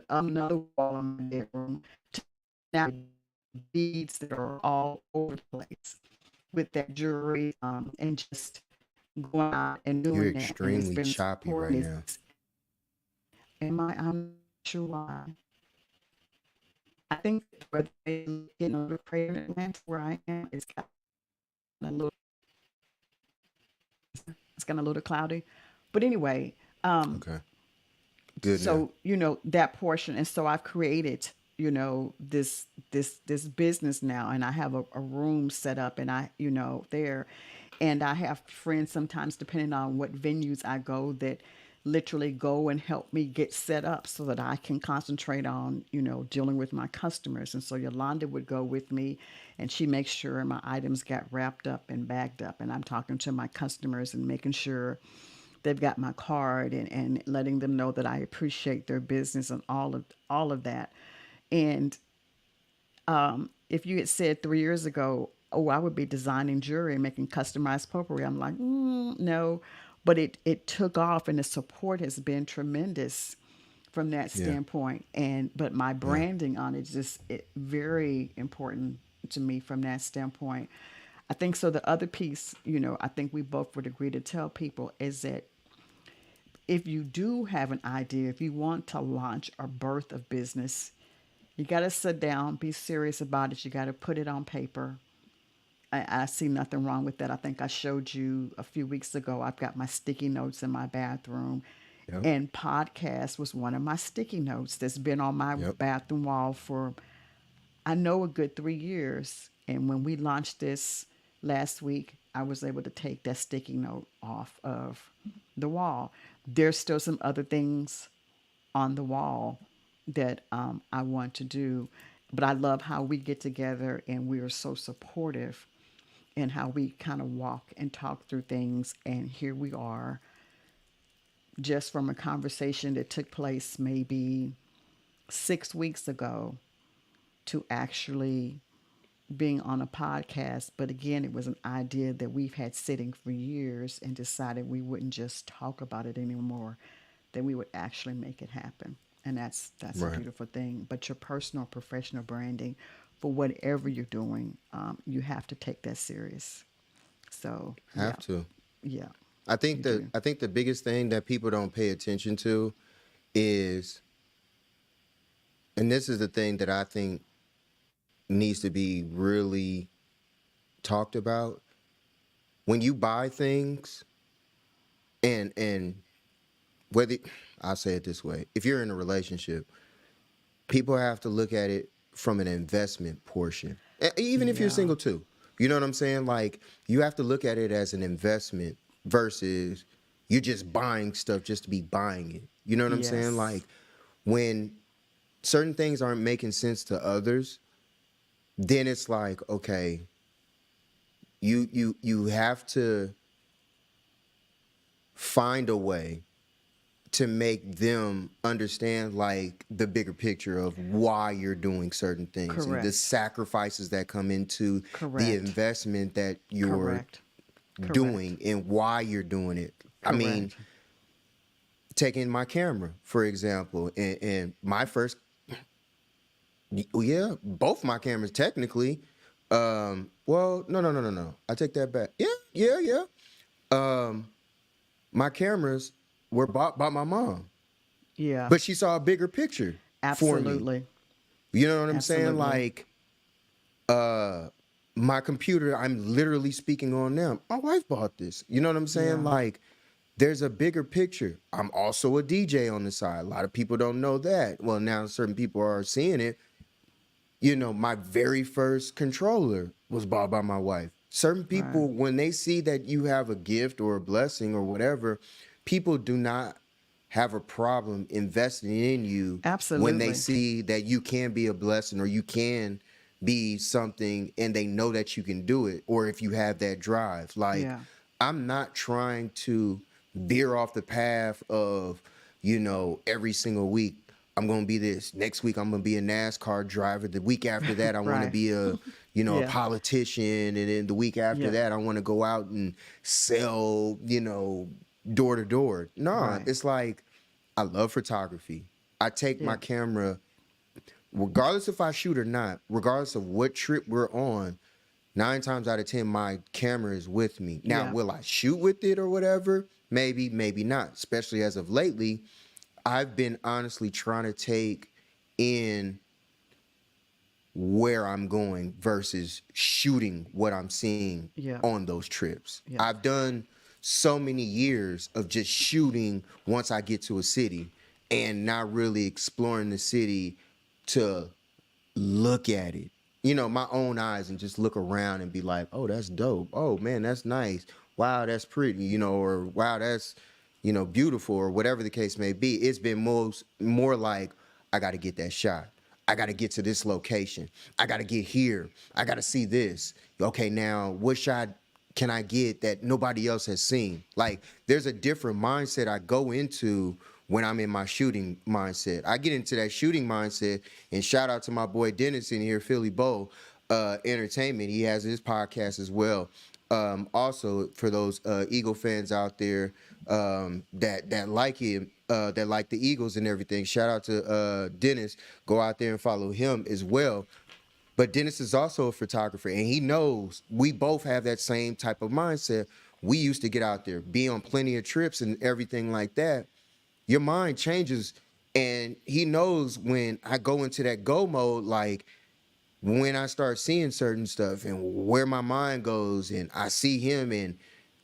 another wall in my bedroom, to now beads that are all over the place with that jewelry, and just going out and You're doing that. And it's extremely been choppy right supporting. now. I'm not sure why. I think whether they get on the prayer Atlanta where I am, a little, it's kind of a little cloudy. But anyway, Okay. Good now. so you know that portion, and so I've created, you know, this business now, and I have a room set up, and I, you know, there, and I have friends sometimes, depending on what venues I go, that literally go and help me get set up so that I can concentrate on, dealing with my customers. And so Yolanda would go with me and she makes sure my items got wrapped up and bagged up. And I'm talking to my customers and making sure they've got my card and letting them know that I appreciate their business and all of that. And if you had said 3 years ago, oh, I would be designing jewelry and making customized potpourri, I'm like, no. But it took off, and the support has been tremendous from that Yeah. standpoint. But my Yeah. branding on it is just very important to me from that standpoint. I think so. The other piece, I think we both would agree to tell people is that if you do have an idea, if you want to launch or birth a business, you got to sit down, be serious about it. You got to put it on paper. I see nothing wrong with that. I think I showed you a few weeks ago. I've got my sticky notes in my bathroom, Yep. and podcast was one of my sticky notes that's been on my Yep. bathroom wall for, I know, a good 3 years. And when we launched this last week, I was able to take that sticky note off of the wall. There's still some other things on the wall that I want to do, but I love how we get together and we are so supportive and how we kind of walk and talk through things. And here we are, just from a conversation that took place maybe 6 weeks ago to actually being on a podcast. But again, it was an idea that we've had sitting for years and decided we wouldn't just talk about it anymore, that we would actually make it happen. And that's a Right. beautiful thing. But your personal, professional branding for whatever you're doing, you have to take that serious. So Have to. yeah, I think you the do. I think the biggest thing that people don't pay attention to is, and this is the thing that I think needs to be really talked about. When you buy things, and whether, I'll say it this way, if you're in a relationship, people have to look at it from an investment portion. Even if you're Yeah, single too. You know what I'm saying? Like, you have to look at it as an investment versus you just buying stuff just to be buying it. You know what I'm saying? yes, Like, when certain things aren't making sense to others, then it's like, okay, you have to find a way to make them understand like the bigger picture of why you're doing certain things and the correct, sacrifices that come into the correct, investment that you're correct, correct, doing and why you're doing it. I mean, correct. taking my camera, for example, and my first, yeah, both my cameras technically. Well, no. I take that back. Yeah. Um, my cameras were bought by my mom, Yeah, but she saw a bigger picture for me. absolutely, You know what I'm saying? absolutely. Like, my computer, I'm literally speaking on them. My wife bought this. You know what I'm saying? Yeah, Like, there's a bigger picture. I'm also a DJ on the side. A lot of people don't know that. Well, now certain people are seeing it. You know, my very first controller was bought by my wife. Certain right. people, when they see that you have a gift or a blessing or whatever, people do not have a problem investing in you when they Absolutely. see that you can be a blessing or you can be something and they know that you can do it, or if you have that drive. Like, Yeah, I'm not trying to veer off the path of, every single week I'm going to be this. Next week I'm going to be a NASCAR driver. The week after that I want to right. be a, a Yeah, politician, and then the week after yeah, that I want to go out and sell, door to door. No, right. it's like, I love photography. I take my Yeah, camera, regardless if I shoot or not, regardless of what trip we're on, 9 times out of 10, my camera is with me. Now, yeah, will I shoot with it or whatever? Maybe, maybe not. Especially as of lately, I've been honestly trying to take in where I'm going versus shooting what I'm seeing yeah, on those trips. yeah, I've done so many years of just shooting once I get to a city and not really exploring the city to look at it, my own eyes, and just look around and be like, oh, that's dope. Oh man, that's nice. Wow, that's pretty, or wow, that's, beautiful or whatever the case may be. It's been more like, I got to get that shot. I got to get to this location. I got to get here. I got to see this. Okay, now what shot can I get that nobody else has seen? Like, there's a different mindset I go into when I'm in my shooting mindset. I get into that shooting mindset, and shout out to my boy Dennis in here, Philly Bow Entertainment. He has his podcast as well. Also, for those Eagle fans out there that like him, that like the Eagles and everything, shout out to Dennis. Go out there and follow him as well. But Dennis is also a photographer, and he knows we both have that same type of mindset. We used to get out there, be on plenty of trips and everything like that. Your mind changes, and he knows when I go into that go mode, like when I start seeing certain stuff and where my mind goes, and I see him and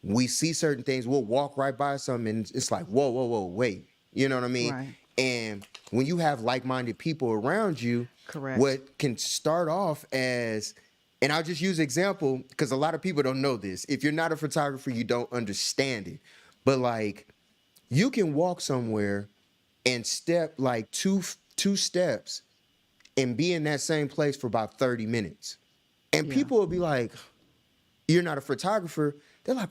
we see certain things, we'll walk right by something and it's like, whoa, whoa, whoa, wait. You know what I mean? Right. And when you have like-minded people around you, Correct. what can start off as, and I'll just use example because a lot of people don't know this. If you're not a photographer, you don't understand it. But like, you can walk somewhere and step like two steps and be in that same place for about 30 minutes. And Yeah. people will be like, you're not a photographer. They're like,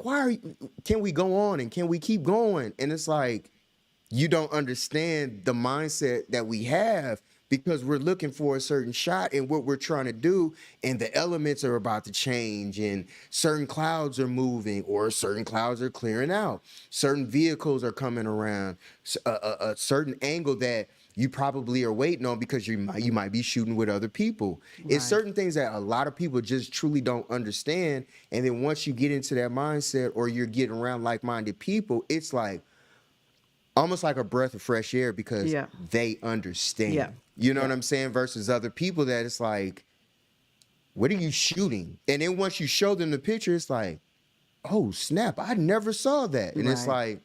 can we go on and can we keep going? And it's like, you don't understand the mindset that we have because we're looking for a certain shot and what we're trying to do, and the elements are about to change, and certain clouds are moving or certain clouds are clearing out. Certain vehicles are coming around, a certain angle that you probably are waiting on because you might be shooting with other people. It's Right. certain things that a lot of people just truly don't understand. And then once you get into that mindset or you're getting around like-minded people, it's like almost like a breath of fresh air because Yeah. they understand. Yeah. You know Yeah. what I'm saying? Versus other people that it's like, what are you shooting? And then once you show them the picture, it's like, oh, snap, I never saw that. And it's Right. like,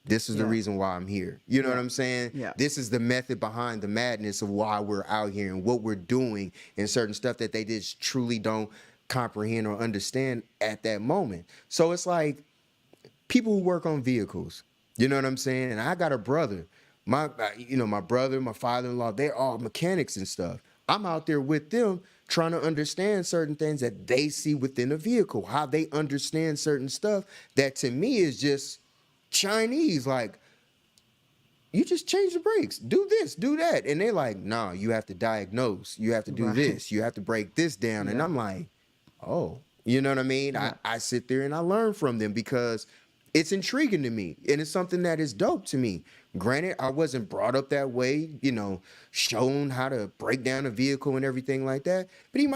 this is the Yeah. reason why I'm here. You know what I'm saying? Yeah. This is the method behind the madness of why we're out here and what we're doing and certain stuff that they just truly don't comprehend or understand at that moment. So it's like people who work on vehicles, you know what I'm saying? And I got a brother, my brother, my father-in-law, they're all mechanics and stuff. I'm out there with them trying to understand certain things that they see within a vehicle, how they understand certain stuff that to me is just Chinese. Like, you just change the brakes, do this, do that. And they're like, no, you have to diagnose, you have to do Right. this, you have to break this down. And Yeah. I'm like, oh, you know what I mean? Yeah. I sit there and I learn from them because it's intriguing to me and it's something that is dope to me. Granted, I wasn't brought up that way, shown how to break down a vehicle and everything like that. But he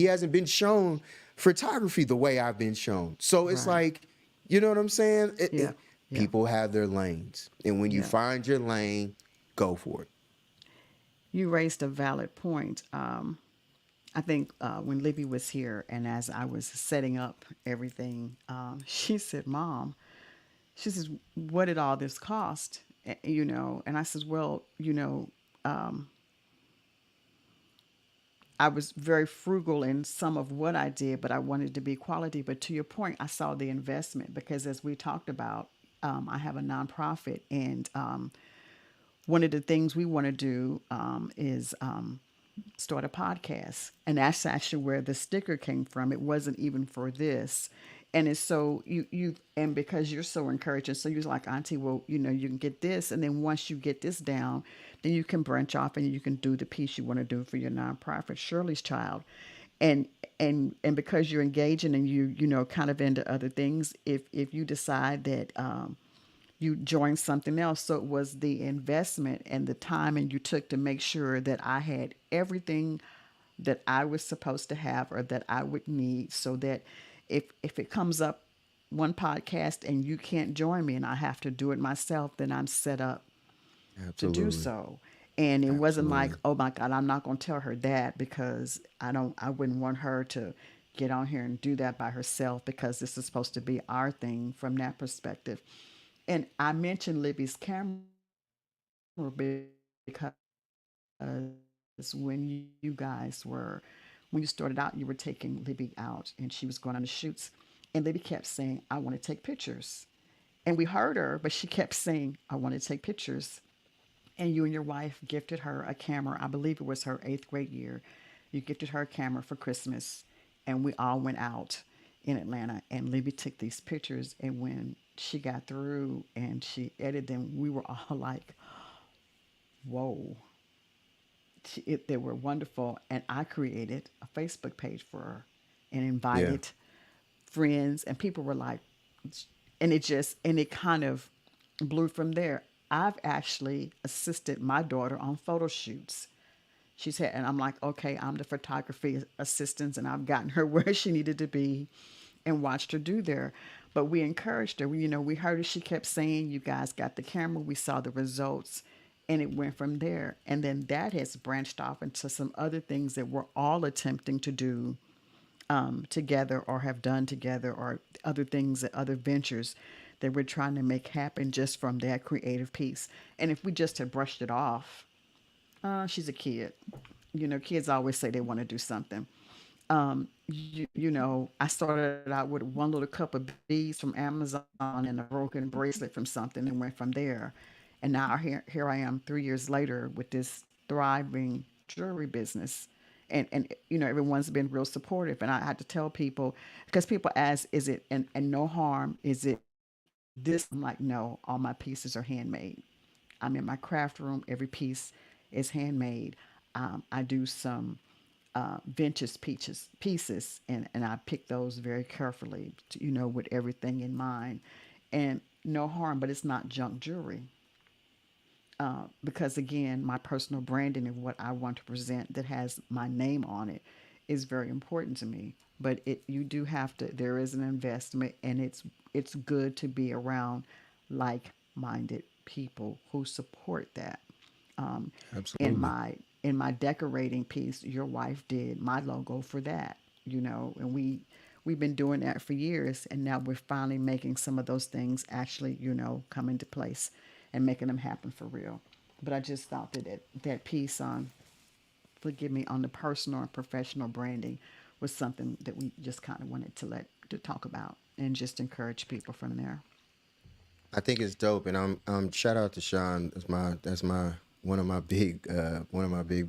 hasn't been shown photography the way I've been shown. So it's Right. like, you know what I'm saying? Yeah. Yeah. People have their lanes. And when you Yeah. find your lane, go for it. You raised a valid point. I think when Libby was here and as I was setting up everything, she said, Mom, she says, what did all this cost? And I says, well, I was very frugal in some of what I did, but I wanted to be quality. But to your point, I saw the investment because as we talked about, I have a nonprofit, and one of the things we want to do is start a podcast. And that's actually where the sticker came from. It wasn't even for this. And it's so and because you're so encouraging, so you're like, Auntie, well, you can get this. And then once you get this down, then you can branch off and you can do the piece you want to do for your nonprofit, Shirley's Child. And because you're engaging and you kind of into other things, if you decide that you join something else. So it was the investment and the time and you took to make sure that I had everything that I was supposed to have or that I would need, so that if it comes up one podcast and you can't join me and I have to do it myself, then I'm set up to do Absolutely. so. And it wasn't like, Absolutely. oh my God, I'm not going to tell her that because I wouldn't want her to get on here and do that by herself because this is supposed to be our thing from that perspective. And I mentioned Libby's camera because when you started out, you were taking Libby out and she was going on the shoots. And Libby kept saying, I want to take pictures. And we heard her, but she kept saying, I want to take pictures. And you and your wife gifted her a camera. I believe it was her eighth grade year. You gifted her a camera for Christmas. And we all went out in Atlanta. And Libby took these pictures. And when she got through and she edited them, we were all like, whoa. They were wonderful. And I created a Facebook page for her and Yeah. invited friends. And people were like, and it kind of blew from there. I've actually assisted my daughter on photo shoots. She's had, and I'm like, okay, I'm the photography assistant, and I've gotten her where she needed to be and watched her do there. But we encouraged her. We heard her. She kept saying, you guys got the camera. We saw the results, and it went from there. And then that has branched off into some other things that we're all attempting to do together or have done together or other things, other ventures that we're trying to make happen just from that creative piece. And if we just had brushed it off, she's a kid. Kids always say they want to do something. I started out with one little cup of beads from Amazon and a broken bracelet from something and went from there. And now here I am 3 years later with this thriving jewelry business. And everyone's been real supportive. And I had to tell people, because people ask, is it, and no harm, is it this? I'm like, no, all my pieces are handmade. I'm in my craft room. Every piece is handmade. I do some vintage pieces, and I pick those very carefully, with everything in mind. And no harm, but it's not junk jewelry. Because again, my personal branding and what I want to present that has my name on it is very important to me. But you do have to. There is an investment, and it's good to be around like-minded people who support that. Um, in Absolutely. my decorating piece, your wife did my logo for that. And we've been doing that for years, and now we're finally making some of those things actually, come into place and making them happen for real. But I just thought that piece on, forgive me, on the personal and professional branding was something that we just kind of wanted to talk about and just encourage people from there. I think it's dope, and I'm shout out to Sean. That's my one of my big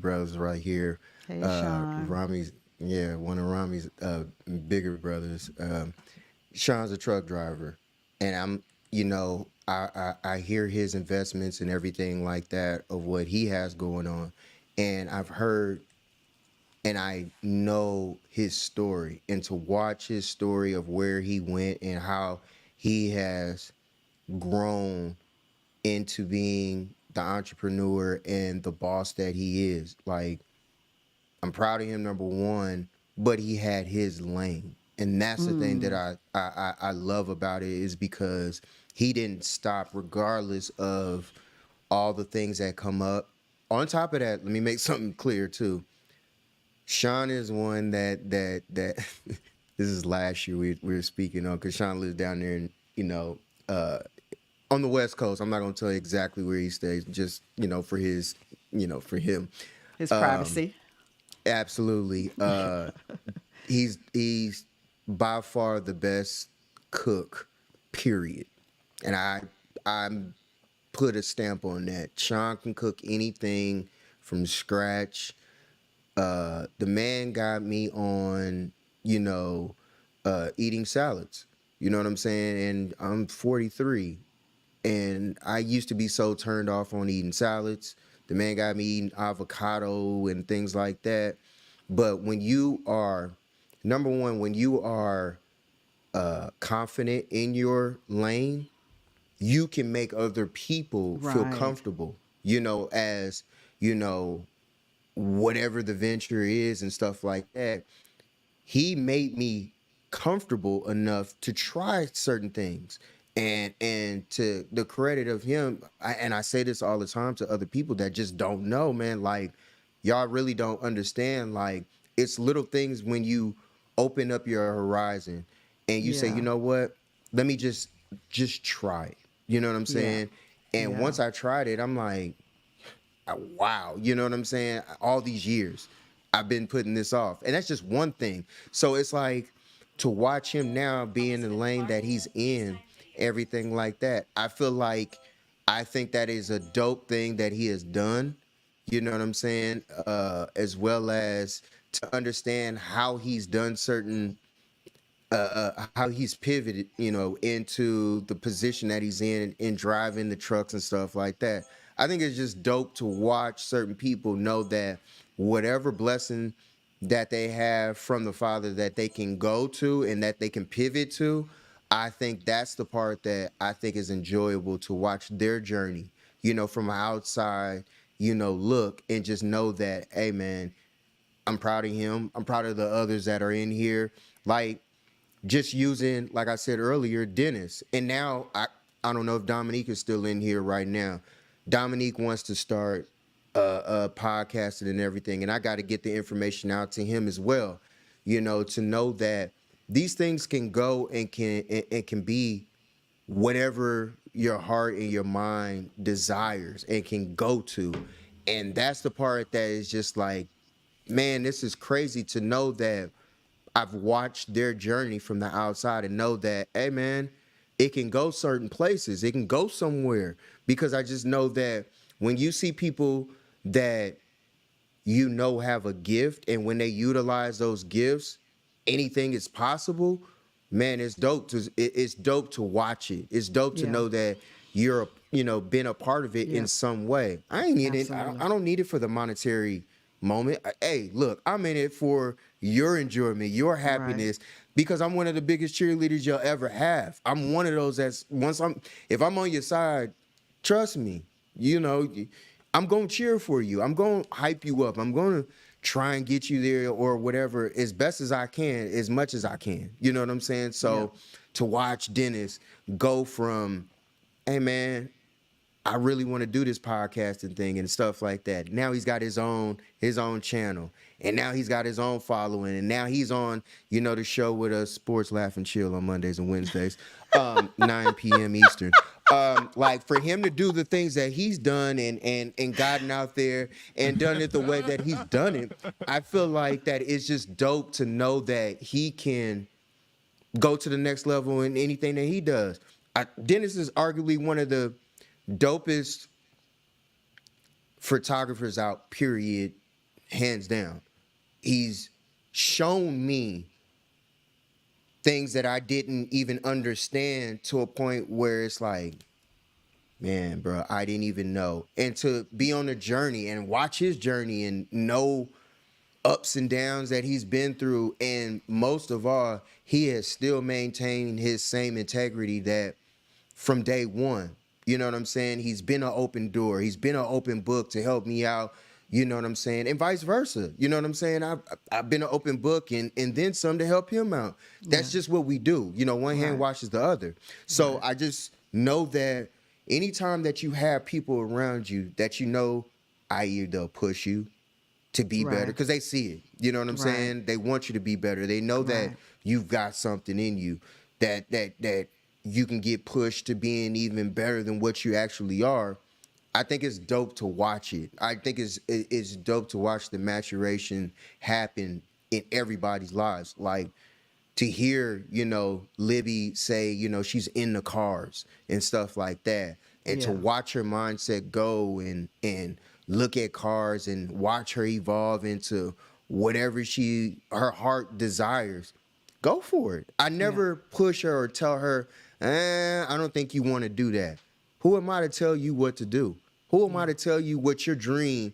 brothers right here. Hey, Sean. Rami's yeah, one of Rami's bigger brothers. Sean's a truck driver, and I hear his investments and everything like that of what he has going on, and I've heard and I know his story, and to watch his story of where he went and how he has grown into being the entrepreneur and the boss that he is. Like, I'm proud of him, number one, but he had his lane. And that's the thing that Mm, I love about it, is because he didn't stop regardless of all the things that come up. On top of that, let me make something clear too. Sean is one that this is last year we were speaking on, because Sean lives down there, and uh on the West Coast. I'm not gonna tell you exactly where he stays, just for his, for him. his Um, privacy. absolutely. He's by far the best cook, period. And I'm put a stamp on that. Sean can cook anything from scratch. The man got me on, eating salads. You know what I'm saying? And I'm 43. And I used to be so turned off on eating salads. The man got me eating avocado and things like that. But when you are, number one, when you are confident in your lane, you can make other people feel Right. comfortable, as, you know, whatever the venture is and stuff like that. He made me comfortable enough to try certain things. And to the credit of him, and I say this all the time to other people that just don't know, man, like, y'all really don't understand. Like, it's little things when you open up your horizon and you say, you Yeah. know what, let me just try it. You know what I'm Yeah. saying? And Yeah. once I tried it, I'm like, wow, you know what I'm saying? All these years I've been putting this off. And that's just one thing. So it's like, to watch him now be in the lane that he's in everything like that. I think that is a dope thing that he has done. You know what I'm saying? As well as to understand how he's done certain how he's pivoted, into the position that he's in driving the trucks and stuff like that. I think it's just dope to watch certain people know that whatever blessing that they have from the Father that they can go to and that they can pivot to, I think that's the part that I think is enjoyable to watch their journey, from outside, look and just know that, hey man, I'm proud of him. I'm proud of the others that are in here. Like, just using, like I said earlier, Dennis. And now I don't know if Dominique is still in here right now. Dominique wants to start podcasting and everything, and I got to get the information out to him as well. To know that these things can go and can be whatever your heart and your mind desires and can go to. And that's the part that is just like, man, this is crazy to know that I've watched their journey from the outside and know that, hey man, it can go certain places. It can go somewhere, because I just know that when you see people that have a gift, and when they utilize those gifts, anything is possible. Man, it's dope to watch it. It's dope to Yeah. know that you're been a part of it Yeah. in some way. I ain't need it. Absolutely. I don't need it for the monetary moment. Hey, look, I'm in it for your enjoyment, your happiness, because I'm one of the biggest cheerleaders you'll ever have. I'm one of those that's if I'm on your side, trust me, I'm going to cheer for you. I'm going to hype you up. I'm going to try and get you there or whatever as best as I can, as much as I can. You know what I'm saying? So to watch Dennis go from, hey man, I really want to do this podcasting thing and stuff like that. Now he's got his own channel, and now he's got his own following, and now he's on, the show with us, Sports Laugh and Chill, on Mondays and Wednesdays, 9 p.m. Eastern. Like, for him to do the things that he's done and gotten out there and done it the way that he's done it, I feel like that it's just dope to know that he can go to the next level in anything that he does. Dennis is arguably one of the dopest photographers out, period, hands down. He's shown me things that I didn't even understand, to a point where it's like, man, bro, I didn't even know. And to be on a journey and watch his journey and know ups and downs that he's been through, and most of all, he has still maintained his same integrity that from day one. You know what I'm saying? He's been an open door. He's been an open book to help me out. You know what I'm saying? And vice versa. You know what I'm saying? I've been an open book and then some to help him out. That's just what we do. One hand washes the other. So I just know that anytime that you have people around you that i.e. they'll push you to be better, because they see it. You know what I'm saying? They want you to be better. They know that you've got something in you that you can get pushed to being even better than what you actually are. I think it's dope to watch it. I think it's dope to watch the maturation happen in everybody's lives. Like, to hear, Libby say, she's in the cars and stuff like that. And to watch her mindset go and look at cars and watch her evolve into whatever her heart desires. Go for it. I never push her or tell her, I don't think you want to do that. Who am I to tell you what to do? Who am I to tell you what your dream,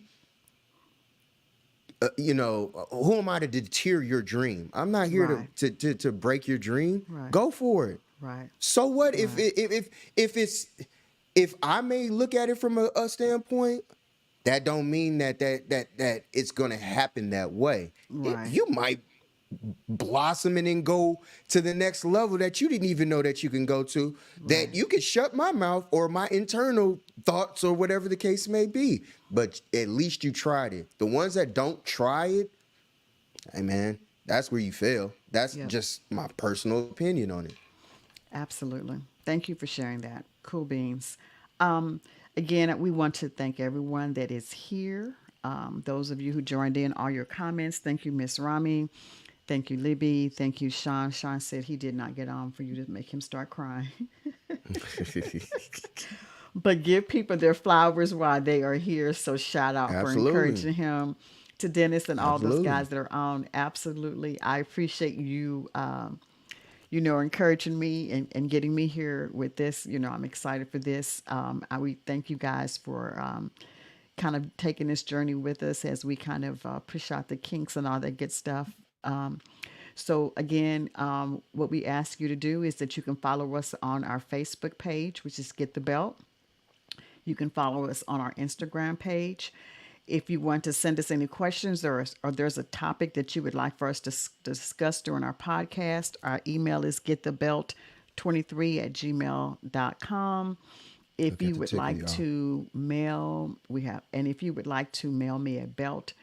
who am I to deter your dream? I'm not here to break your dream. Go for it. Right. So what if I may look at it from a standpoint, that don't mean that it's going to happen that way. Right. You might blossom and then go to the next level that you didn't even know that you can go to, that you could shut my mouth or my internal thoughts or whatever the case may be. But at least you tried it. The ones that don't try it, hey man, that's where you fail. That's just my personal opinion on it. Absolutely. Thank you for sharing that. Cool beans. Again, we want to thank everyone that is here. Those of you who joined in, all your comments. Thank you, Miss Rami. Thank you, Libby. Thank you, Sean. Sean said he did not get on for you to make him start crying. But give people their flowers while they are here. So shout out for Absolutely. encouraging him, to Dennis and all those Absolutely. guys that are on. Absolutely. I appreciate you, encouraging me and getting me here with this. I'm excited for this. We thank you guys for kind of taking this journey with us as we kind of push out the kinks and all that good stuff. So again, what we ask you to do is that you can follow us on our Facebook page, which is Get the Belt. You can follow us on our Instagram page. If you want to send us any questions, or there's a topic that you would like for us to discuss during our podcast, our email is getthebelt23@gmail.com. If Look at you the would ticker, like y'all. to mail, if you would like to mail me a belt,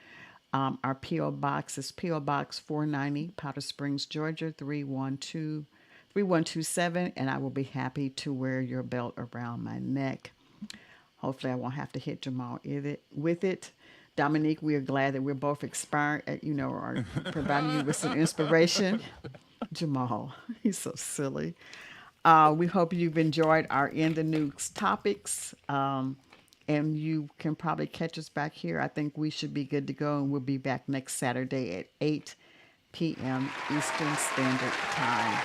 our P.O. Box is P.O. Box 490, Powder Springs, Georgia, 3127, and I will be happy to wear your belt around my neck. Hopefully, I won't have to hit Jamal with it. Dominique, we are glad that we're both expired, are providing you with some inspiration. Jamal, he's so silly. We hope you've enjoyed our In the News topics. And you can probably catch us back here. I think we should be good to go, and we'll be back next Saturday at 8 p.m. Eastern Standard Time.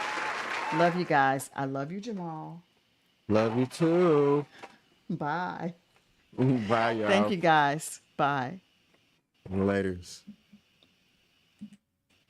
Love you guys. I love you, Jamal. Love you too. Bye. Bye, y'all. Thank you, guys. Bye. Laters.